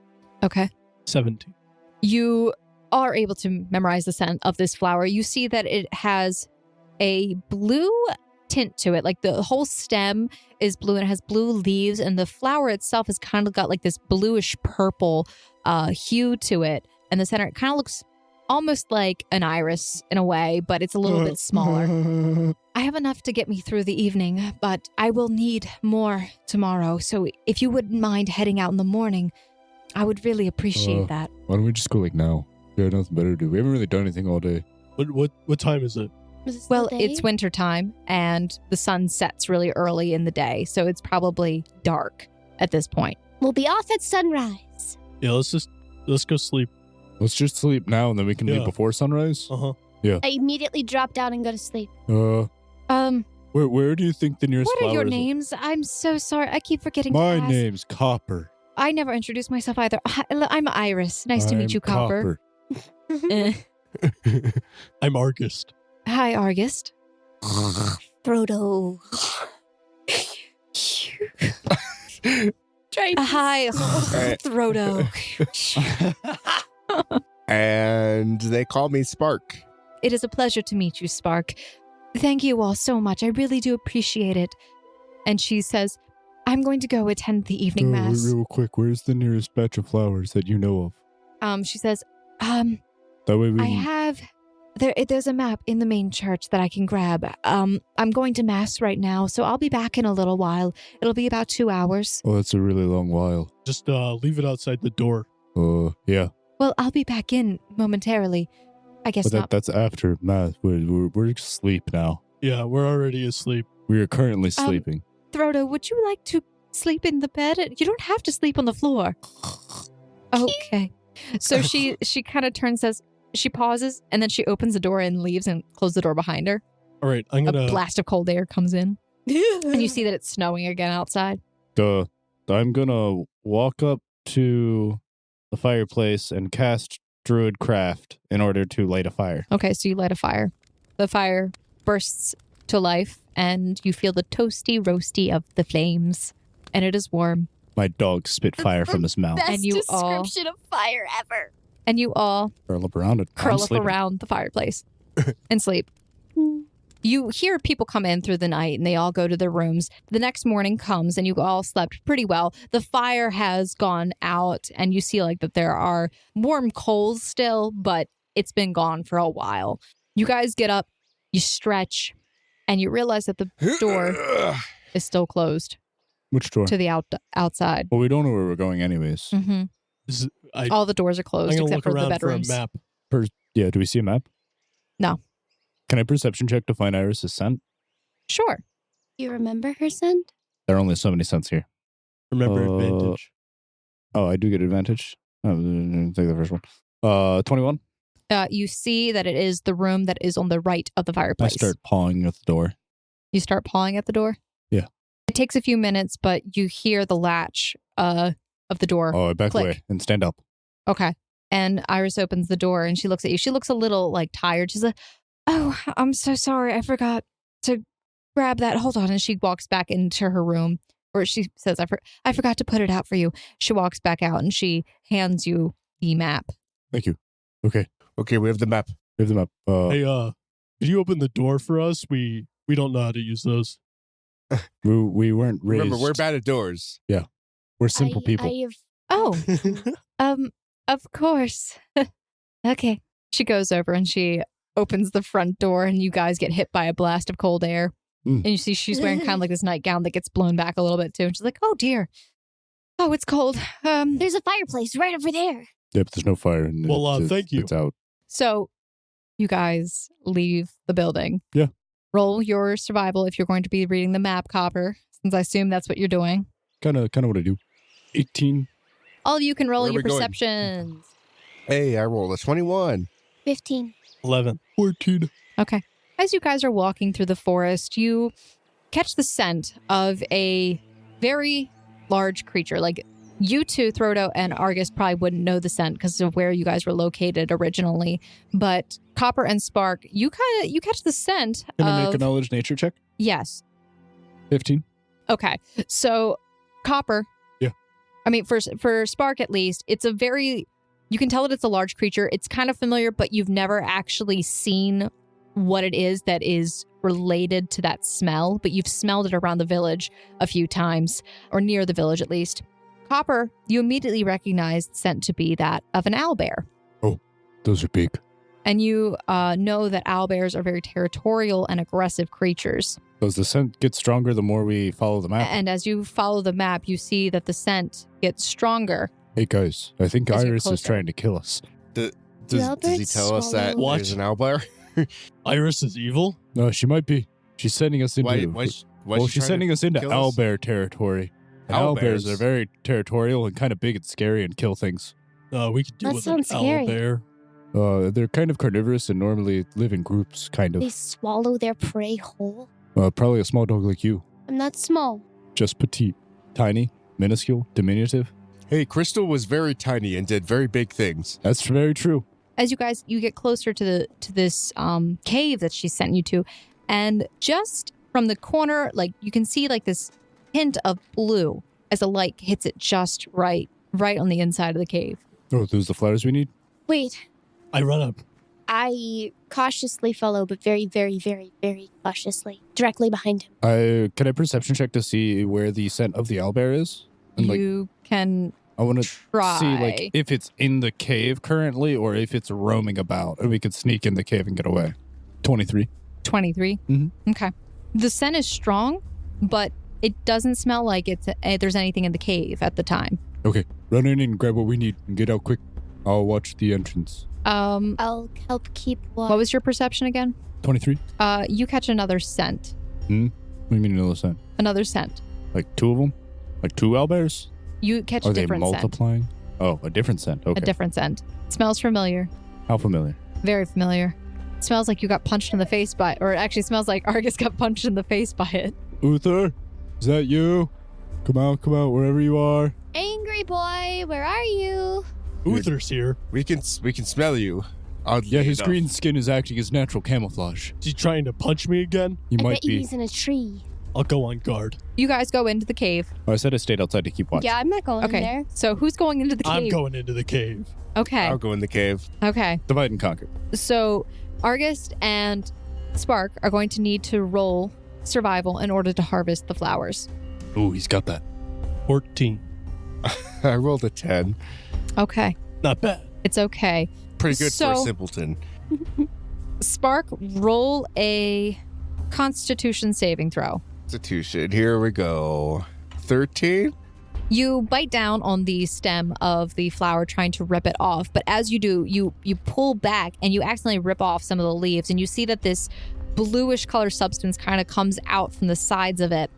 Okay. 17. You are able to memorize the scent of this flower. You see that it has a blue tint to it. Like the whole stem is blue and it has blue leaves, and the flower itself has kind of got like this bluish purple hue to it. And the center, it kind of looks almost like an iris in a way, but it's a little bit smaller. I have enough to get me through the evening, but I will need more tomorrow. So if you wouldn't mind heading out in the morning, I would really appreciate that. Why don't we just go like now? We have nothing better to do. We haven't really done anything all day. What time is it? Was this Well, the day? it's winter time and the sun sets really early in the day, so it's probably dark at this point. We'll be off at sunrise. Yeah, let's go sleep. Let's just sleep now and then we can Yeah. leave before sunrise. Uh huh. Yeah. I immediately drop down and go to sleep. Where do you think the nearest What are your flowers names? I'm so sorry. I keep forgetting My to ask. name's Copper. I never introduced myself either. Hi, I'm Iris. Nice to meet you, Copper. Eh. I'm Argist. Hi, Argist. Frodo. Try to Hi, Frodo. And they call me Spark. It is a pleasure to meet you, Spark. Thank you all so much. I really do appreciate it. And she says, I'm going to go attend the evening mass. Real quick, where's the nearest batch of flowers that you know of? She says, That way we I can... have... There's a map in the main church that I can grab. I'm going to mass right now, so I'll be back in a little while. It'll be about 2 hours. Oh, that's a really long while. Just leave it outside the door. Yeah. Well, I'll be back in momentarily. I guess But not. that's after math. We're asleep now. Yeah, we're already asleep. We are currently sleeping. Frodo, would you like to sleep in the bed? You don't have to sleep on the floor. Okay. So she kind of turns, says, she pauses, and then she opens the door and leaves and closes the door behind her. All right, I'm A gonna. blast of cold air comes in, and you see that it's snowing again outside. I'm gonna walk up to the fireplace and cast Druidcraft in order to light a fire. Okay, so you light a fire. The fire bursts to life, and you feel the toasty roasty of the flames, and it is warm. My dog spit fire from his mouth. Best And you all- description of fire ever. And you all Curl up around it. curl I'm up sleeping. around the fireplace and sleep. You hear people come in through the night and they all go to their rooms. The next morning comes and you all slept pretty well. The fire has gone out and you see like that there are warm coals still, but it's been gone for a while. You guys get up, you stretch, and you realize that the door is still closed Which door? to the outside. Well, we don't know where we're going anyways. hmm I'm All the doors are closed gonna except look for the around for a bedrooms. map. Yeah, do we see a map? No. Can I perception check to find Iris's scent? Sure. You remember her scent? There are only so many scents here. Remember advantage. Oh, I do get advantage. Oh, take the first one. 21. You see that it is the room that is on the right of the I fireplace. start pawing at the door. You start pawing at the door? Yeah. It takes a few minutes, but you hear the latch of the door. Oh, I back Click. away and stand up. Okay. And Iris opens the door and she looks at you. She looks a little like tired. She's like, oh, I'm so sorry. I forgot to grab that. Hold on. And she walks back into her room. Or she says, I forgot to put it out for you. She walks back out and she hands you the map. Thank you. Okay. Okay, we have the map. We have them up. Hey, could you open the door for us? We don't know how to use those. We weren't raised. Remember, we're bad at doors. We're simple people. Oh, of course. Okay. She goes over and she opens the front door and you guys get hit by a blast of cold air. Mm. And you see she's wearing kind of like this nightgown that gets blown back a little bit too. And she's like, oh dear. Oh, it's cold. There's a fireplace right over there. Yeah, but there's no fire. And Well, thank you. It's out. So you guys leave the building. Yeah. Roll your survival if you're going to be reading the map, Copper, since I assume that's what you're doing. Kind of what I do. 18. All of you can roll Where are your we going? perceptions. Hey, I rolled a 21. 15. 11. 14. Okay. As you guys are walking through the forest, you catch the scent of a very large creature. Like you two, Frodo and Argus, probably wouldn't know the scent because of where you guys were located originally. But Copper and Spark, you catch the scent Can of... I make a knowledge nature check? Yes. 15. Okay. So Copper. Yeah. I mean, for Spark at least, it's a very... You can tell that it's a large creature. It's kind of familiar, but you've never actually seen what it is that is related to that smell. But you've smelled it around the village a few times, or near the village at least. Copper, you immediately recognize the scent to be that of an owlbear. Those are big. And you know that owlbears are very territorial and aggressive creatures. Does the scent get stronger the more we follow the map? And as you follow the map, you see that the scent gets stronger. Hey guys, I think As you're Iris is closer. trying to kill us. Does he owlbirds tell us that swallow- What? there's an owlbear? Iris is evil? No, she might be. She's sending us into. Why Well, she's sending us into kill us? owlbear territory. And Owlbears? owlbears are very territorial and kind of big and scary and kill things. We could deal That with an sounds scary. owlbear. They're kind of carnivorous and normally live in groups, kind They of. swallow their prey whole. Probably a small dog like you. I'm not small. Just petite. Tiny, minuscule, diminutive. Hey, Crystal was very tiny and did very big things. That's very true. As you get closer to this cave that she sent you to, and just from the corner, like you can see like this hint of blue as the light hits it just right on the inside of the cave. Oh, those the flowers we need? Wait, I run up. I cautiously follow, but very, very, very, very cautiously, directly behind him. Can I perception check to see where the scent of the owlbear is? And You can I want to try. see like if it's in the cave currently or if it's roaming about, and we could sneak in the cave and get away. 23. 23. Mhm. Okay. The scent is strong, but it doesn't smell like there's anything in the cave at the time. Okay, run in and grab what we need and get out quick. I'll watch the entrance. I'll help keep watch. What was your perception again? 23. You catch another scent. What do you mean another scent? Another scent. Like two of them? Like two owlbears? You catch Are a they different scent. multiplying? Oh, a different scent. Okay. A different scent. Smells familiar. How familiar? Very familiar. Smells like you got punched in the face by it, or it actually smells like Argus got punched in the face by it. Uther, is that you? Come out, wherever you are. Angry boy, where are you? Uther's here. We can smell you. Oddly Yeah, his enough. green skin is acting as natural camouflage. Is he trying to punch me again? You I might bet you be. he's in a tree. I'll go on guard. You guys go into the cave. Oh, I said I stayed outside to keep watch. Yeah, I'm not going in Okay. there. So who's going into the cave? I'm going into the cave. Okay. I'll go in the cave. Okay. Divide and conquer. So Argus and Spark are going to need to roll survival in order to harvest the flowers. Ooh, he's got that. 14. I rolled a 10. Okay. Not bad. It's okay. Pretty good for a So- simpleton. Spark, roll a Constitution saving throw. Constitution. Here we go. 13? You bite down on the stem of the flower trying to rip it off, but as you do, you pull back and you accidentally rip off some of the leaves, and you see that this bluish color substance kind of comes out from the sides of it,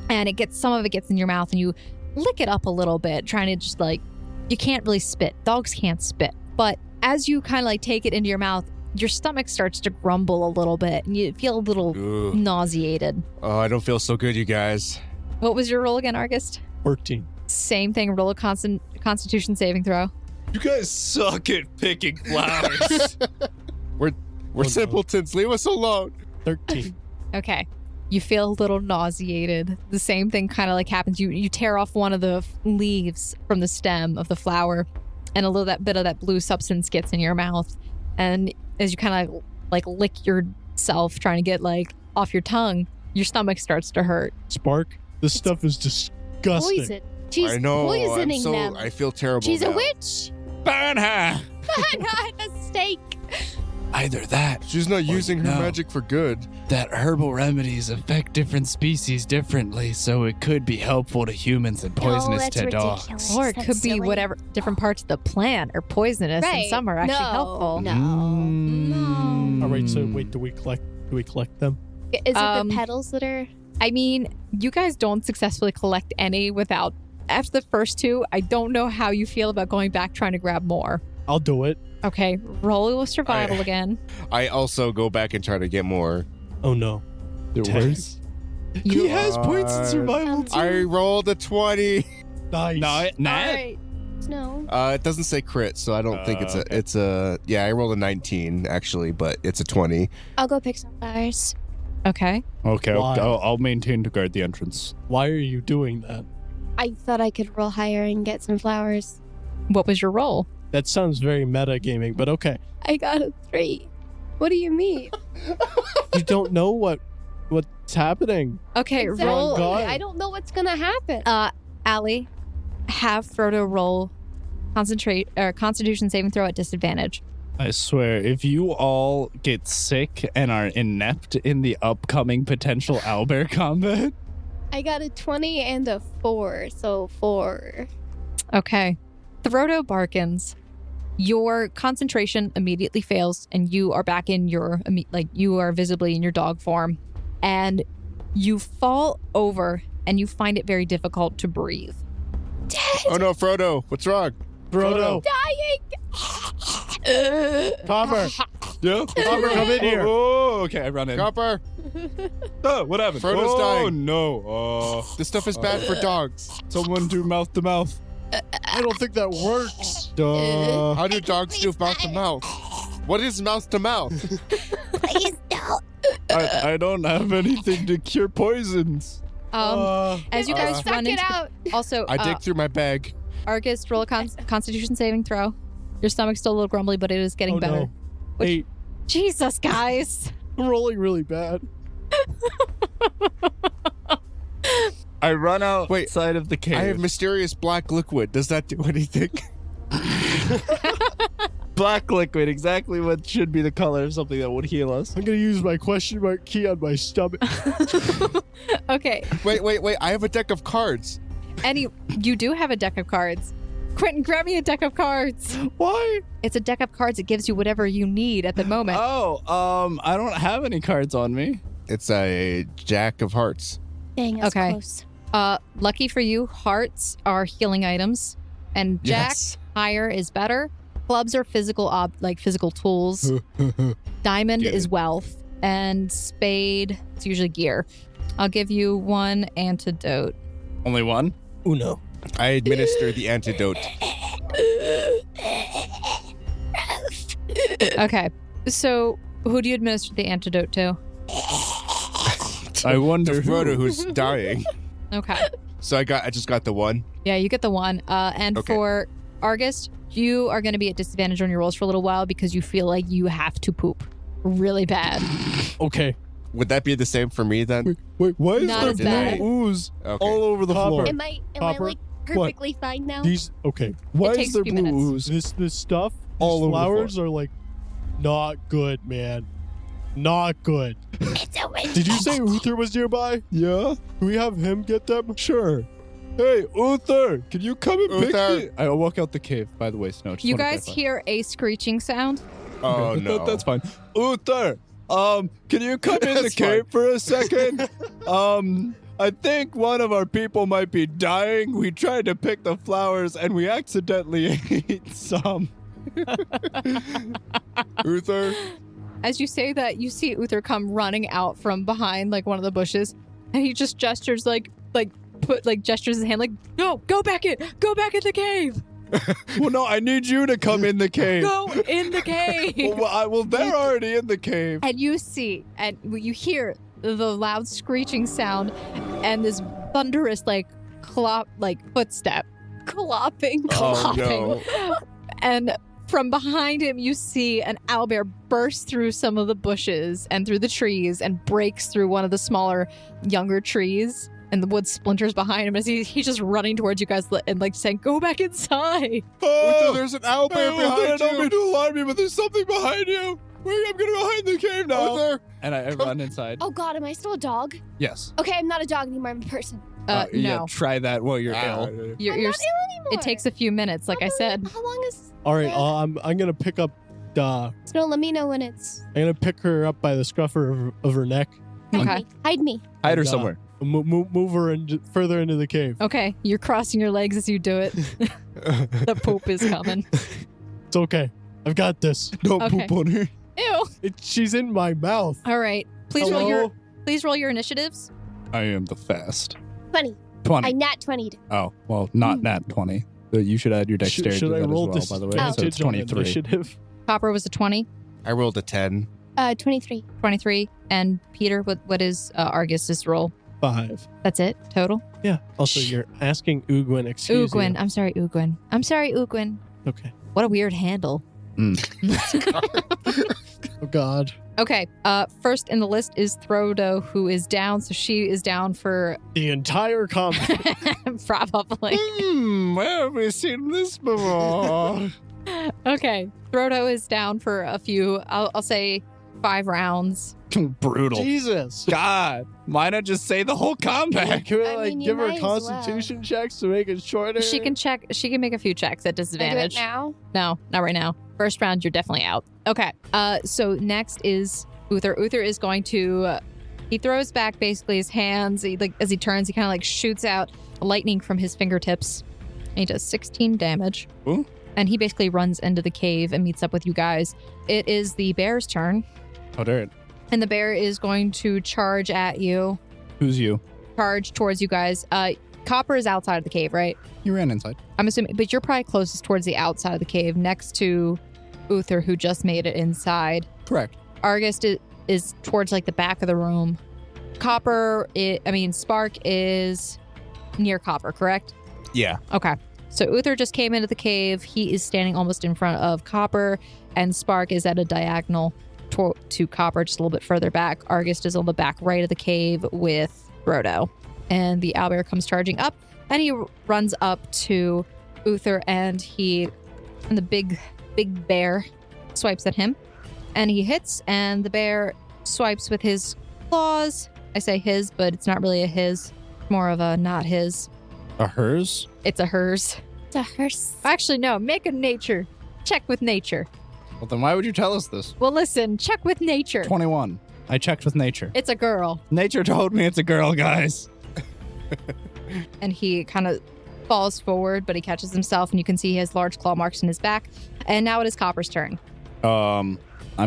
and some of it gets in your mouth, and you lick it up a little bit, trying to just like, you can't really spit. Dogs can't spit. But as you kind of like take it into your mouth, your stomach starts to grumble a little bit, and you feel a little Ugh. nauseated. Oh, I don't feel so good, you guys. What was your roll again, Argus? 14. Same thing, roll a Constitution saving throw. You guys suck at picking flowers. We're no. simpletons. Leave us alone. 13. Okay. You feel a little nauseated. The same thing kind of like happens. You tear off one of the leaves from the stem of the flower, and a little bit of that blue substance gets in your mouth. And as you kind of like lick yourself, trying to get like off your tongue, your stomach starts to hurt. Spark, this stuff is disgusting. Poison. She's I know. poisoning them. I feel terrible. She's a now. witch. Burn her. Not a stake. Either that, She's not using her no. magic for good. that herbal remedies affect different species differently, so it could be helpful to humans and poisonous that's to ridiculous. dogs. Or it That's could be silly. whatever different parts of the plant are poisonous, and Right. some are actually No. helpful. No. Mm. All right, so wait, do we collect them? Is it Um, the petals that are? I mean, you guys don't successfully collect any without. After the first two, I don't know how you feel about going back trying to grab more. I'll do it. Okay, roll with survival again. I also go back and try to get more. Oh no. It works. He has points in God. survival too. I rolled a 20. Nice. No, Nat. All right. No. It doesn't say crit, so I don't think it's a. Yeah, I rolled a 19 actually, but it's a 20. I'll go pick some flowers. Okay. Okay, Why? I'll maintain to guard the entrance. Why are you doing that? I thought I could roll higher and get some flowers. What was your roll? That sounds very metagaming, but okay. I got a 3. What do you mean? You don't know what's happening. Okay, Exactly. roll. God. I don't know what's gonna happen. Allie, have Frodo roll Constitution saving throw at disadvantage. I swear, if you all get sick and are inept in the upcoming potential owlbear combat, I got a 20 and a 4, so 4. Okay. Frodo Barkins, your concentration immediately fails, and you are back in your you are visibly in your dog form, and you fall over, and you find it very difficult to breathe. Oh no, Frodo! What's wrong? Frodo. Dying! Copper. Yeah? Copper, come in here. Oh, okay, I run in. Copper, Oh, what happened? Frodo's oh, dying. no. this stuff is bad for dogs. Someone do mouth to mouth. I don't think that works. Duh. How do dogs do mouth to mouth? What is mouth to mouth? Please don't. I don't have anything to cure poisons. As you guys Suck run it into out. also I dig through my bag. Argus, roll a constitution saving throw. Your stomach's still a little grumbly, but it is getting Oh, better. no. 8. Jesus, guys. I'm rolling really bad. I run outside Wait, of the cave. I have mysterious black liquid. Does that do anything? black liquid, exactly what should be the color of something that would heal us. I'm gonna use my question mark key on my stomach. Okay. Wait. I have a deck of cards. You do have a deck of cards. Quentin, grab me a deck of cards. Why? It's a deck of cards. It gives you whatever you need at the moment. I don't have any cards on me. It's a jack of hearts. Dang, I was Okay. close. Lucky for you, hearts are healing items, and jack Yes. higher is better. Clubs are physical physical tools. Diamond Get is it. wealth, and spade it's usually gear. I'll give you one antidote. Only one? Uno. I administer the antidote. Okay, so who do you administer the antidote to? I wonder To Frodo, who's dying. Okay, So I just got the one. yeah, you get the one. And Okay. for Argus, you are going to be at disadvantage on your rolls for a little while because you feel like you have to poop really bad. Okay. Would that be the same for me then? Wait, why is Not there as bad. blue ooze Okay. all over the Copper. floor? Am I Copper. like perfectly fine now? These okay. Why takes is there a few blue minutes. ooze? This stuff, All these over the flowers are like not good, man. Not good. It's a win. Did you say Uther was nearby? Yeah, Can we have him get them? sure. Hey, Uther, can you come and pick Uther. me? I'll walk out the cave, by the way, Snow. Just You wanna guys clarify. hear a screeching sound? Oh Okay, no. That's fine. Uther, can you come in the That's cave for a second? I think one of our people might be dying. We tried to pick the flowers and we accidentally ate some. Uther. As you say that, you see Uther come running out from behind like one of the bushes, and he just gestures gestures his hand like, "No, go back in the cave, Well, no, I need you to come in the cave. go in the cave." Well, they're already in the cave. And you see, and you hear the loud screeching sound, and this thunderous footstep, Clopping. Oh Clopping. no. and from behind him, you see an owlbear burst through some of the bushes and through the trees and breaks through one of the smaller, younger trees. And the wood splinters behind him as he's just running towards you guys and like saying, "Go back inside." Uther, there's an owlbear Hey, Uther, I behind don't mean you. to alarm you, but there's something behind you. I'm gonna go hide in the cave now. Uther. And I run inside. Oh God, am I still a dog? Yes. Okay, I'm not a dog anymore. I'm a person. Yeah, No, try that while you're Ah. ill. you're, I'm you're, not ill anymore. it takes a few minutes, like I said. How long is? All right. I'm gonna pick up. Snow, let me know when it's. I'm gonna pick her up by the scruffer of her neck. Hide Okay. me. Hide me. Hide her And, somewhere. Move her further into the cave. Okay, you're crossing your legs as you do it. The poop is coming. It's okay. I've got this. Don't Okay. poop on her. Ew. She's in my mouth. All right, please Hello? roll your initiatives. I am the fast. 20. 20. I nat 20'd. Oh, well, not nat 20. You should add your dexterity Should to I that roll as well, by the way. So it's disadvantage on 23. initiative? Copper was a 20, I rolled a 10. 23. 23, and Peter, what is Argus's roll? 5. That's it total. Yeah. Also, you're asking Ugwin. Excuse Ugwin. you. I'm sorry, Ugwin. I'm sorry, Ugwin. Okay. What a weird handle. Oh God. Okay, first in the list is Frodo, who is down, so she is down for The entire combat. probably. Where have we seen this before? Okay, Frodo is down for a few, I'll say 5 rounds. Brutal. Jesus. God. Why not just say the whole combat? Can we I like mean, you give her might as well. constitution checks to make it shorter? She can make a few checks at I do it disadvantage. now. No, not right now. First round, you're definitely out. Okay, so next is Uther. Uther is going to, he throws back basically his hands, as he turns, he kind of like shoots out lightning from his fingertips. And he does 16 damage. Ooh. And he basically runs into the cave and meets up with you guys. It is the bear's turn. Oh, darn. And the bear is going to charge at you. Who's you? Charge towards you guys. Copper is outside of the cave, right? You ran inside. I'm assuming, but you're probably closest towards the outside of the cave, next to Uther, who just made it inside. Correct. Argus is towards like the back of the room. Spark is near Copper, correct? Yeah. Okay. So Uther just came into the cave. He is standing almost in front of Copper, and Spark is at a diagonal to Copper, just a little bit further back. Argus is on the back right of the cave with Brodo. And the owlbear comes charging up, and he runs up to Uther, and the big bear swipes at him. And he hits, and the bear swipes with his claws. I say his, but it's not really a his. More of a not his. A hers? It's a hers. It's a hearse. Actually, no. Make a nature. Check with nature. Well, then why would you tell us this? Well, listen. Check with nature. 21. I checked with nature. It's a girl. Nature told me it's a girl, guys. And he kind of falls forward, but he catches himself, and you can see he has large claw marks in his back. And now it is Copper's turn. I'm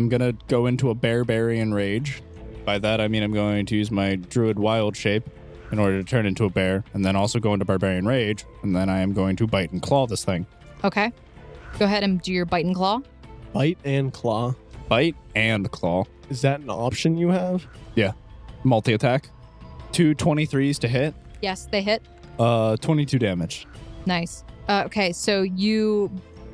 gonna go into a barbarian rage. By that, I mean I'm going to use my druid wild shape in order to turn into a bear, and then also go into barbarian rage, and then I am going to bite and claw this thing. Okay. Go ahead and do your bite and claw. Bite and claw. Bite and claw. Is that an option you have? Multi-attack. 2 23s to hit. Yes, they hit. 22 damage. Nice. Okay, so you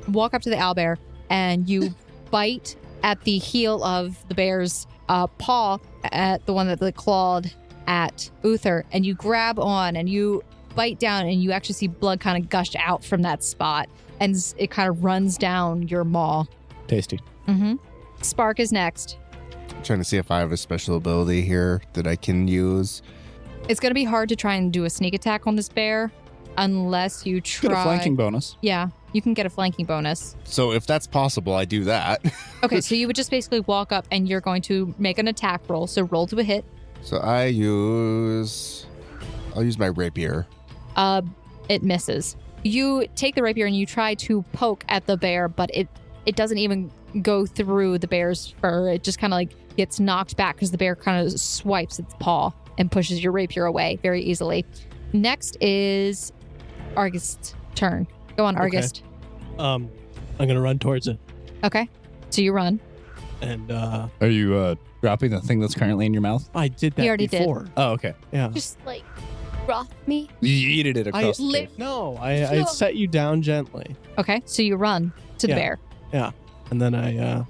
walk up to the owlbear, and you bite at the heel of the bear's paw, at the one that clawed at Uther, and you grab on and you bite down, and you actually see blood kind of gush out from that spot, and it kind of runs down your maw. Tasty. Mm-hmm. Spark is next. I'm trying to see if I have a special ability here that I can use. It's going to be hard to try and do a sneak attack on this bear unless you try. Get a flanking bonus. Yeah, you can get a flanking bonus. So if that's possible, I do that. Okay, so you would just basically walk up, and you're going to make an attack roll. So roll to a hit. So I'll use my rapier. It misses. You take the rapier and you try to poke at the bear, but it doesn't even go through the bear's fur. It just kind of like gets knocked back because the bear kind of swipes its paw and pushes your rapier away very easily. Next is Argus' turn. Go on, Argus. I'm gonna run towards it. Okay. So you run. And Are you dropping the thing that's currently in your mouth? I did that He already did. before. Oh, okay. Yeah. Just like froth me. You yeeted it across the lift- cave. No, I set you down gently. Okay. So you run to the Yeah. bear. And then I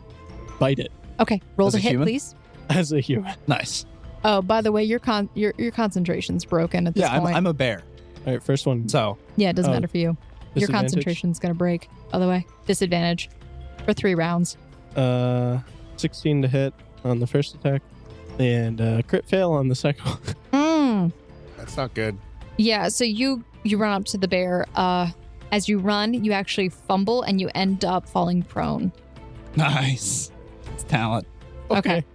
bite it Okay. Roll As to a hit, human? please. as a human. Nice. Oh, by the way, your concentration's broken at this Yeah, point. I'm a bear. All right, first one. So, Yeah, it doesn't Oh, matter for you. Your disadvantage. concentration's going to break. By the way, disadvantage for 3 rounds. 16 to hit on the first attack, and crit fail on the second one. That's not good. Yeah, so you run up to the bear. As you run, you actually fumble and you end up falling prone. nice. It's talent. Okay.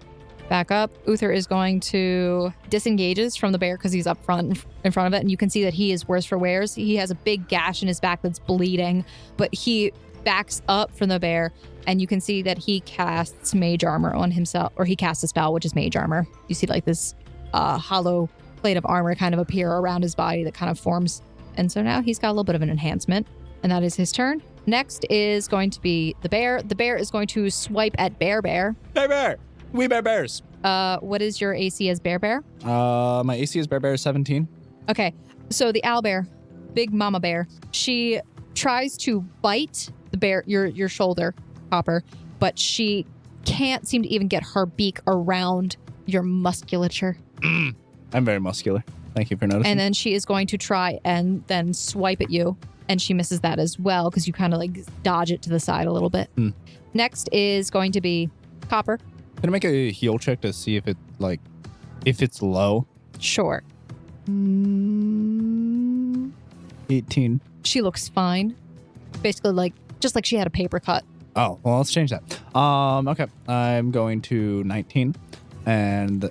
Back up. Uther is going to disengages from the bear because he's up front in front of it, and you can see that he is worse for wears. He has a big gash in his back that's bleeding, but he backs up from the bear, and you can see that he casts mage armor on himself, or he casts a spell, which is mage armor. You see like this hollow plate of armor kind of appear around his body that kind of forms, and so now he's got a little bit of an enhancement, and that is his turn. Next is going to be the bear. The bear is going to swipe at Bear. Bear. We bear bears. What is your AC as Bear? My AC is bear 17. Okay, so the owlbear, big mama bear, she tries to bite the bear, your shoulder, Copper, but she can't seem to even get her beak around your musculature. I'm very muscular. Thank you for noticing. And then she is going to try and then swipe at you, and she misses that as well because you kind of like dodge it to the side a little bit. Next is going to be Copper. Can I make a heal check to see if it's low? Sure. 18. She looks fine. Basically just like she had a paper cut. Oh, well, let's change that. Okay. I'm going to 19. And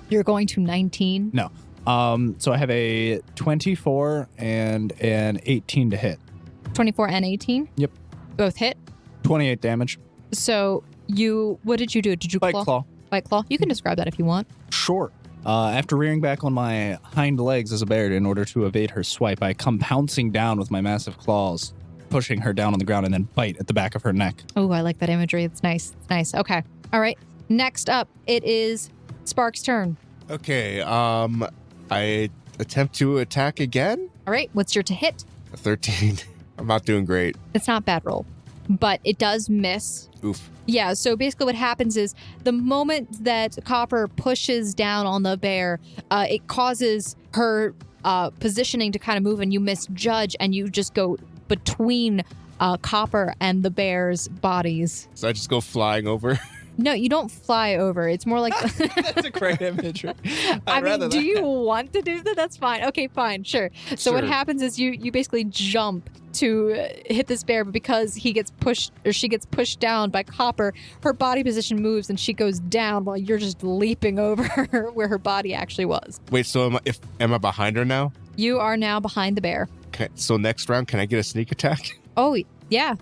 You're going to 19. so I have a 24 and an 18 to hit. 24 and 18? Yep. Both hit. 28 damage. So what did you do? Did you Bite claw. Bite claw? You can describe that if you want. Sure. After rearing back on my hind legs as a bear in order to evade her swipe, I come pouncing down with my massive claws, pushing her down on the ground and then bite at the back of her neck. Oh, I like that imagery. It's nice. It's nice. Okay. All right. Next up, it is Spark's turn. Okay, I attempt to attack again. All right. What's your to hit? A 13. I'm not doing great. It's not a bad roll, but it does miss. Oof. Yeah, so basically what happens is the moment that Copper pushes down on the bear, it causes her positioning to kind of move and you misjudge and you just go between Copper and the bear's bodies. So I just go flying over. No, you don't fly over. It's more like... That's a great imagery. I mean, do you want to do that? That's fine. Okay, fine, sure. So what Sure. happens is you basically jump to hit this bear, but because he gets pushed or she gets pushed down by Copper, her body position moves and she goes down while you're just leaping over her where her body actually was. Wait, so am I behind her now? You are now behind the bear. Okay, so next round, can I get a sneak attack? Oh, yeah.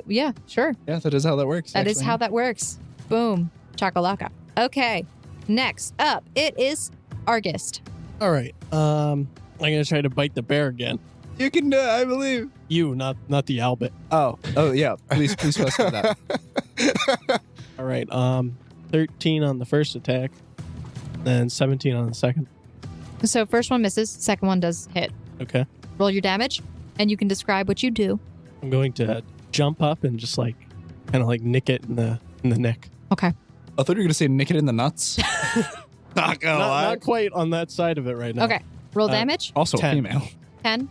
Yeah, sure. Yeah, that is how that works. That is how that works. Boom. Chakalaka. Okay. Next up, it is Argist. All right. I'm gonna try to bite the bear again. You can do it, I believe. You, not the Albert. Oh, yeah. Please specify that. All right. 13 on the first attack, then 17 on the second. So first one misses, second one does hit. Okay. Roll your damage, and you can describe what you do. I'm going to jump up and just like kind of like nick it in the neck. Okay. I thought you were going to say nick it in the nuts. Not gonna lie. Not quite on that side of it right now. Okay. Roll damage. Also 10. a female. 10.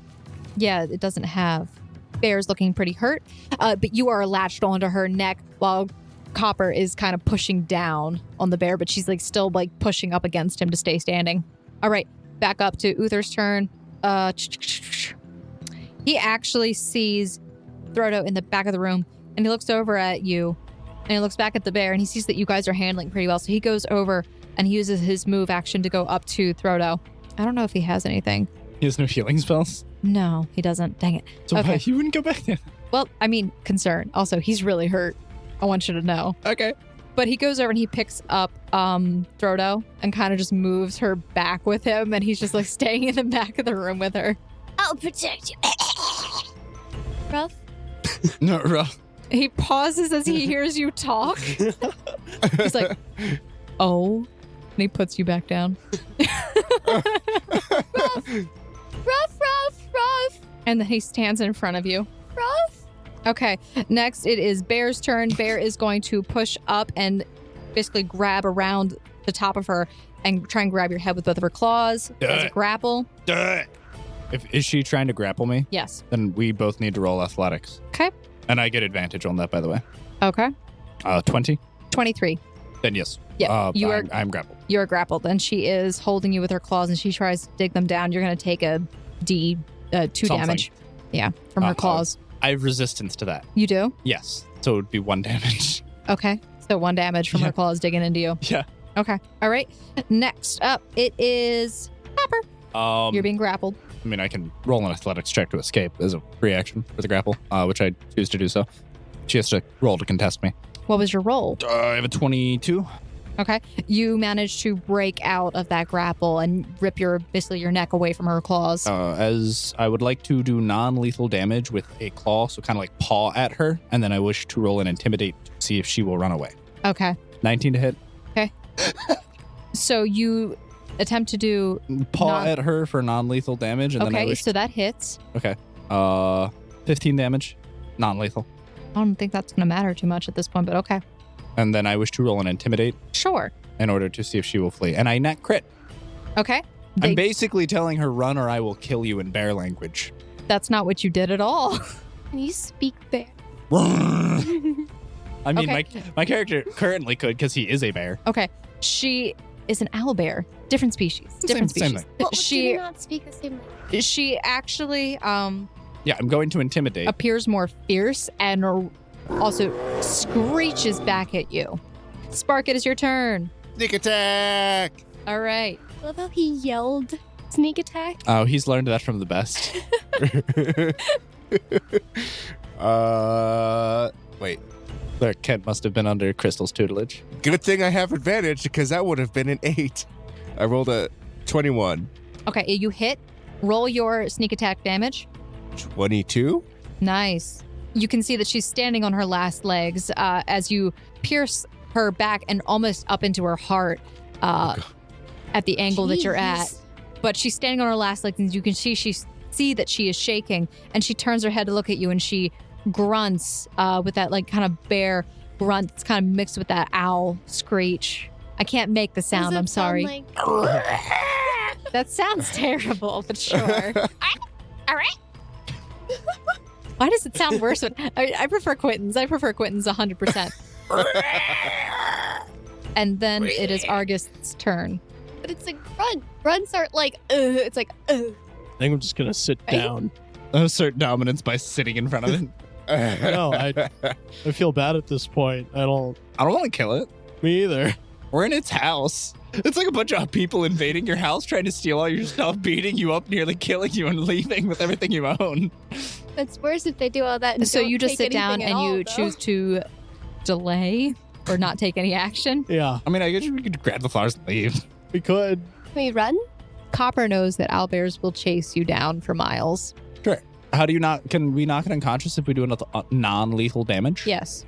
Yeah, it doesn't have. Bear's looking pretty hurt, but you are latched onto her neck while Copper is kind of pushing down on the bear, but she's like still like pushing up against him to stay standing. All right, back up to Uther's turn. He actually sees Throdo in the back of the room, and he looks over at you, and he looks back at the bear, and he sees that you guys are handling pretty well. So he goes over and he uses his move action to go up to Throdo. I don't know if he has anything. He has no healing spells. No, he doesn't. Dang it. So Okay. why he wouldn't go back there? Well, I mean, concern. Also, he's really hurt. I want you to know. Okay. But he goes over and he picks up Throdo and kind of just moves her back with him, and he's just like staying in the back of the room with her. I'll protect you. Rough. No, rough. He pauses as he hears you talk. He's like, oh, and he puts you back down. Rough. And then he stands in front of you. Rough. Okay, next it is Bear's turn. Bear is going to push up and basically grab around the top of her and try and grab your head with both of her claws. As a grapple. Is she trying to grapple me? Yes. Then we both need to roll athletics. Okay. And I get advantage on that, by the way. Okay. 20? 23. Then yes. Yeah, I'm grappled. You're grappled, and she is holding you with her claws, and she tries to dig them down. You're going to take a 2 Something. damage. Yeah, from her claws. I have resistance to that. You do? Yes. So it would be 1 damage. Okay. So 1 damage from Yeah. her claws digging into you. Yeah. Okay. All right. Next up, it is Pepper. You're being grappled. I mean, I can roll an athletics check to escape as a reaction for the grapple, which I choose to do so. She has to roll to contest me. What was your roll? I have a 22. Okay. You managed to break out of that grapple and rip basically your neck away from her claws. As I would like to do non-lethal damage with a claw, so kind of like paw at her, and then I wish to roll an intimidate to see if she will run away. Okay. 19 to hit. So you attempt to do Paw at her for non-lethal damage, and then I okay, wish. so that hits. 15 damage, non-lethal, I don't think that's going to matter too much at this point, but okay. and then I wish to roll an intimidate Sure. in order to see if she will flee, and I net crit. Okay. I'm basically telling her run or I will kill you in bear language. That's not what you did at all. Can you speak bear? I mean, Okay. my character currently could because he is a bear. Okay. She is an owlbear. Different species. Different Same species. thing. Well, do She they not speak the same language? she actually Yeah, I'm going to intimidate. appears more fierce and also screeches back at you. Spark, it is your turn. Sneak attack! All right. I love how he yelled sneak attack. Oh, he's learned that from the best. Wait. Their Kent must have been under Crystal's tutelage. Good thing I have advantage because that would have been an 8. I rolled a 21. Okay, you hit. Roll your sneak attack damage. 22? Nice. You can see that she's standing on her last legs as you pierce her back and almost up into her heart at the angle that you're at. But she's standing on her last legs, and you can see that she is shaking, and she turns her head to look at you, and she grunts with that like kind of bear grunt. It's kind of mixed with that owl screech. I can't make the sound. I'm sorry. That sounds terrible, but sure. All right. Why does it sound worse? I prefer Quentin's. I prefer Quentin's 100%. And then it is Argus's turn. But it's a grunt. Grunts are like, it's like, I think I'm just gonna sit down. Assert dominance by sitting in front of it. No, I feel bad at this point. I don't. I don't want to kill it. Me either. We're in its house. It's like a bunch of people invading your house, trying to steal all your stuff, beating you up, nearly killing you, and leaving with everything you own. It's worse if they do all that. And So don't you just take sit down anything and at you all, choose to delay or not take any action. Yeah, I mean, I guess we could grab the flowers and leave. we could. Can we run? Copper knows that owlbears will chase you down for miles. How do you not? Can we knock it unconscious if we do enough non-lethal damage? Yes.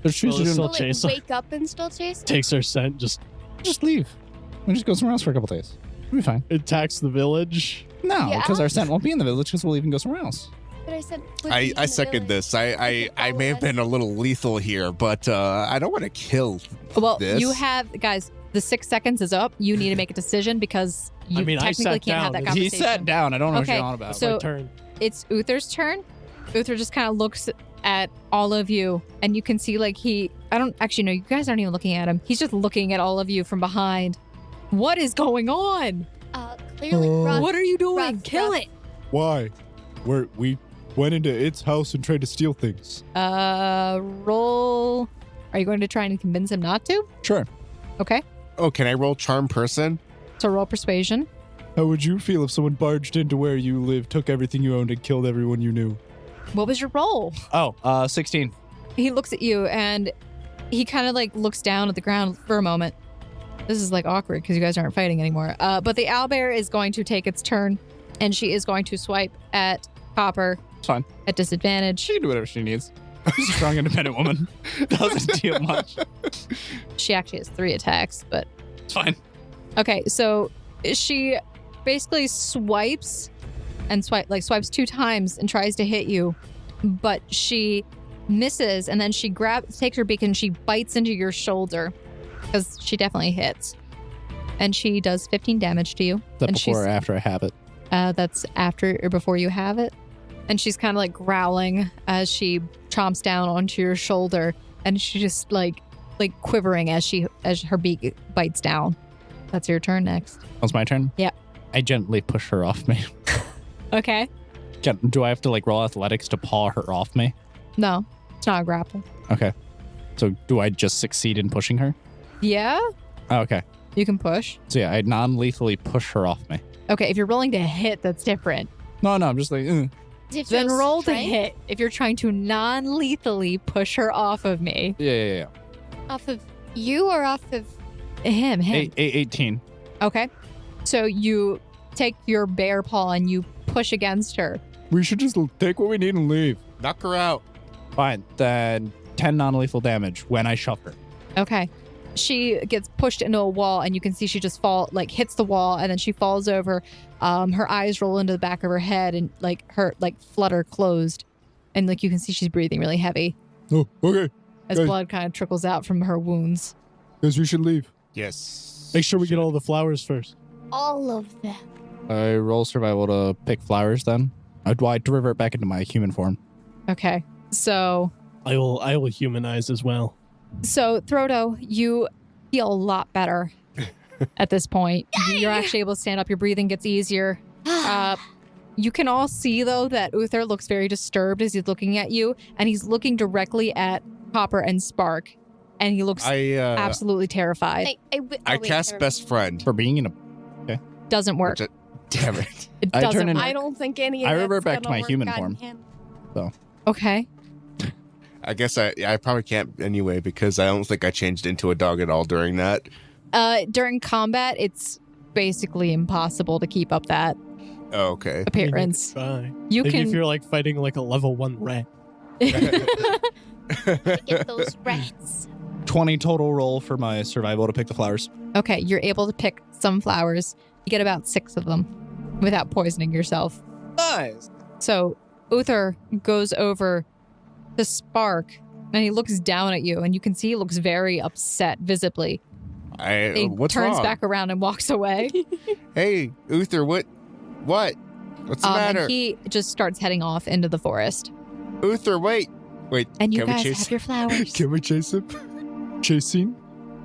Just choose to Well, do Still Will chase it 'em. wake up and still chase? Takes our scent. Just just leave. We just go somewhere else for a couple days. We'll be fine. attacks the village. No, Yeah. because our scent won't be in the village because we'll even go somewhere else. But I said. would be I in the second village. this. I may have been a little lethal here, but I don't want to kill Well, this. you have, guys, the 6 seconds is up. You need to make a decision because you I mean, I technically sat can't have that down. He conversation. sat down. I don't know what Okay, you're on about. so- My turn. It's Uther's turn. Uther just kind of looks at all of you, and you can see like I don't actually know, you guys aren't even looking at him. He's just looking at all of you from behind. What is going on? Clearly, rough. What are you doing? rough, Kill rough. it. Why? We went into its house and tried to steal things. Roll. Are you going to try and convince him not to? Sure. Okay. Oh, can I roll charm person? So roll persuasion. How would you feel if someone barged into where you live, took everything you owned, and killed everyone you knew? What was your roll? Oh, 16. He looks at you and he kind of like looks down at the ground for a moment. This is like awkward because you guys aren't fighting anymore. But the owlbear is going to take its turn and she is going to swipe at Copper It's fine. at disadvantage. She can do whatever she needs. She's a strong, independent woman. Doesn't deal much. She actually has 3 attacks, but It's fine. okay. So she basically swipes 2 times and tries to hit you, but she misses, and then she takes her beak and she bites into your shoulder because she definitely hits, and she does 15 damage to you. Is that And before or after I have it? That's after or before you have it, and she's kind of like growling as she chomps down onto your shoulder, and she just like quivering as her beak bites down. That's your turn next. That's my turn? Yeah. I gently push her off me. Okay. Do I have to roll athletics to paw her off me? No, it's not a grapple. Okay. So do I just succeed in pushing her? Yeah, Oh, okay. you can push. So yeah, I non-lethally push her off me. Okay, if you're rolling to hit, that's different. No, I'm just like, Then roll to hit if you're trying to non-lethally push her off of me. yeah. Off of you or off of. Him. 18. Okay. So you take your bear paw and you push against her. We should just take what we need and leave. Knock her out. Fine. Then 10 non-lethal damage when I shove her. Okay. She gets pushed into a wall and you can see she just hits the wall and then she falls over. Her eyes roll into the back of her head and her flutter closed. And you can see she's breathing really heavy Oh, okay. as Guys. blood kind of trickles out from her wounds. Guess we should leave. Yes. Make sure we get all the flowers first. All of them. I roll survival to pick flowers then. I to revert back into my human form. Okay. So I will humanize as well. Throdo, you feel a lot better at this point. You're actually able to stand up. Your breathing gets easier. You can all see, though, that Uther looks very disturbed as he's looking at you, and he's looking directly at Copper and Spark, and he looks absolutely terrified. I cast best friend. For being in a... Doesn't work. Damn it. It I doesn't turn in- work. I don't think any of I that's revert back to gonna my work human on form. him. Okay. I guess I probably can't anyway because I don't think I changed into a dog at all during that. During combat, it's basically impossible to keep up that Oh, okay. appearance. Fine. You Like can. if you're like fighting like a level 1 rat. Get those rats. 20 total roll for my survival to pick the flowers. Okay, you're able to pick some flowers. You get about 6 of them without poisoning yourself. Nice. So Uther goes over to Spark and he looks down at you and you can see he looks very upset visibly. He What's turns wrong? back around and walks away. Hey, Uther, what? What's the matter? And he just starts heading off into the forest. Uther, wait. And you can we guys chase have your flowers. Can we chase him? Chasing?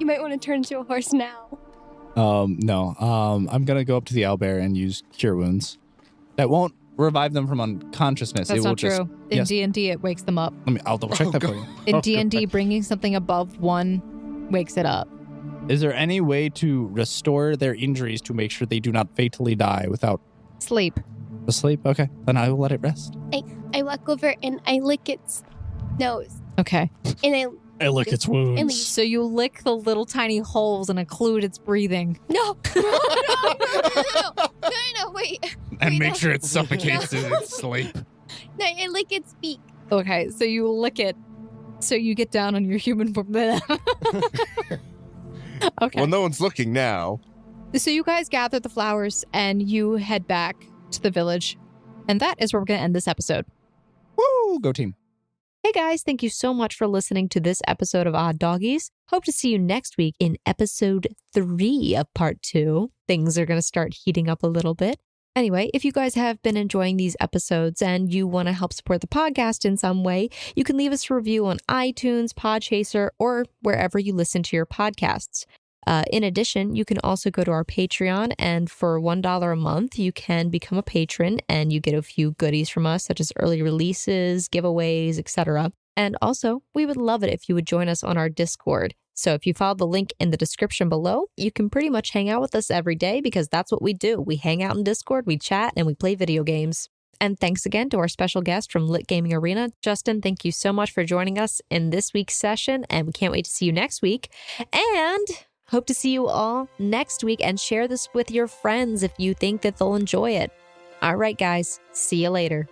You might want to turn into a horse now. No. I'm gonna go up to the owlbear and use Cure Wounds. That won't revive them from unconsciousness. That's it will not just, true. In yes. D&D, it wakes them up. I'll double check Oh, that God. for you. In Oh, D&D, bringing something above 1 wakes it up. Is there any way to restore their injuries to make sure they do not fatally die without Sleep. the sleep? Okay, then I will let it rest. I walk over and I lick its nose. Okay. And I lick its And wounds. leave. So you lick the little tiny holes and occlude its breathing. No. No, wait. And Wait, make no. sure it suffocates in its sleep. No, I lick its beak. Okay, so you lick it. So you get down on your human. Okay. Well, no one's looking now. So you guys gather the flowers and you head back to the village. And that is where we're going to end this episode. Woo! Go team. Hey guys, thank you so much for listening to this episode of Odd Doggies. Hope to see you next week in episode 3 of part 2. Things are going to start heating up a little bit. Anyway, if you guys have been enjoying these episodes and you want to help support the podcast in some way, you can leave us a review on iTunes, Podchaser, or wherever you listen to your podcasts. In addition, you can also go to our Patreon, and for $1 a month, you can become a patron, and you get a few goodies from us, such as early releases, giveaways, etc. And also, we would love it if you would join us on our Discord. So if you follow the link in the description below, you can pretty much hang out with us every day because that's what we do. We hang out in Discord, we chat, and we play video games. And thanks again to our special guest from Lit Gaming Arena. Justin, thank you so much for joining us in this week's session, and we can't wait to see you next week. And hope to see you all next week, and share this with your friends if you think that they'll enjoy it. All right, guys, see you later.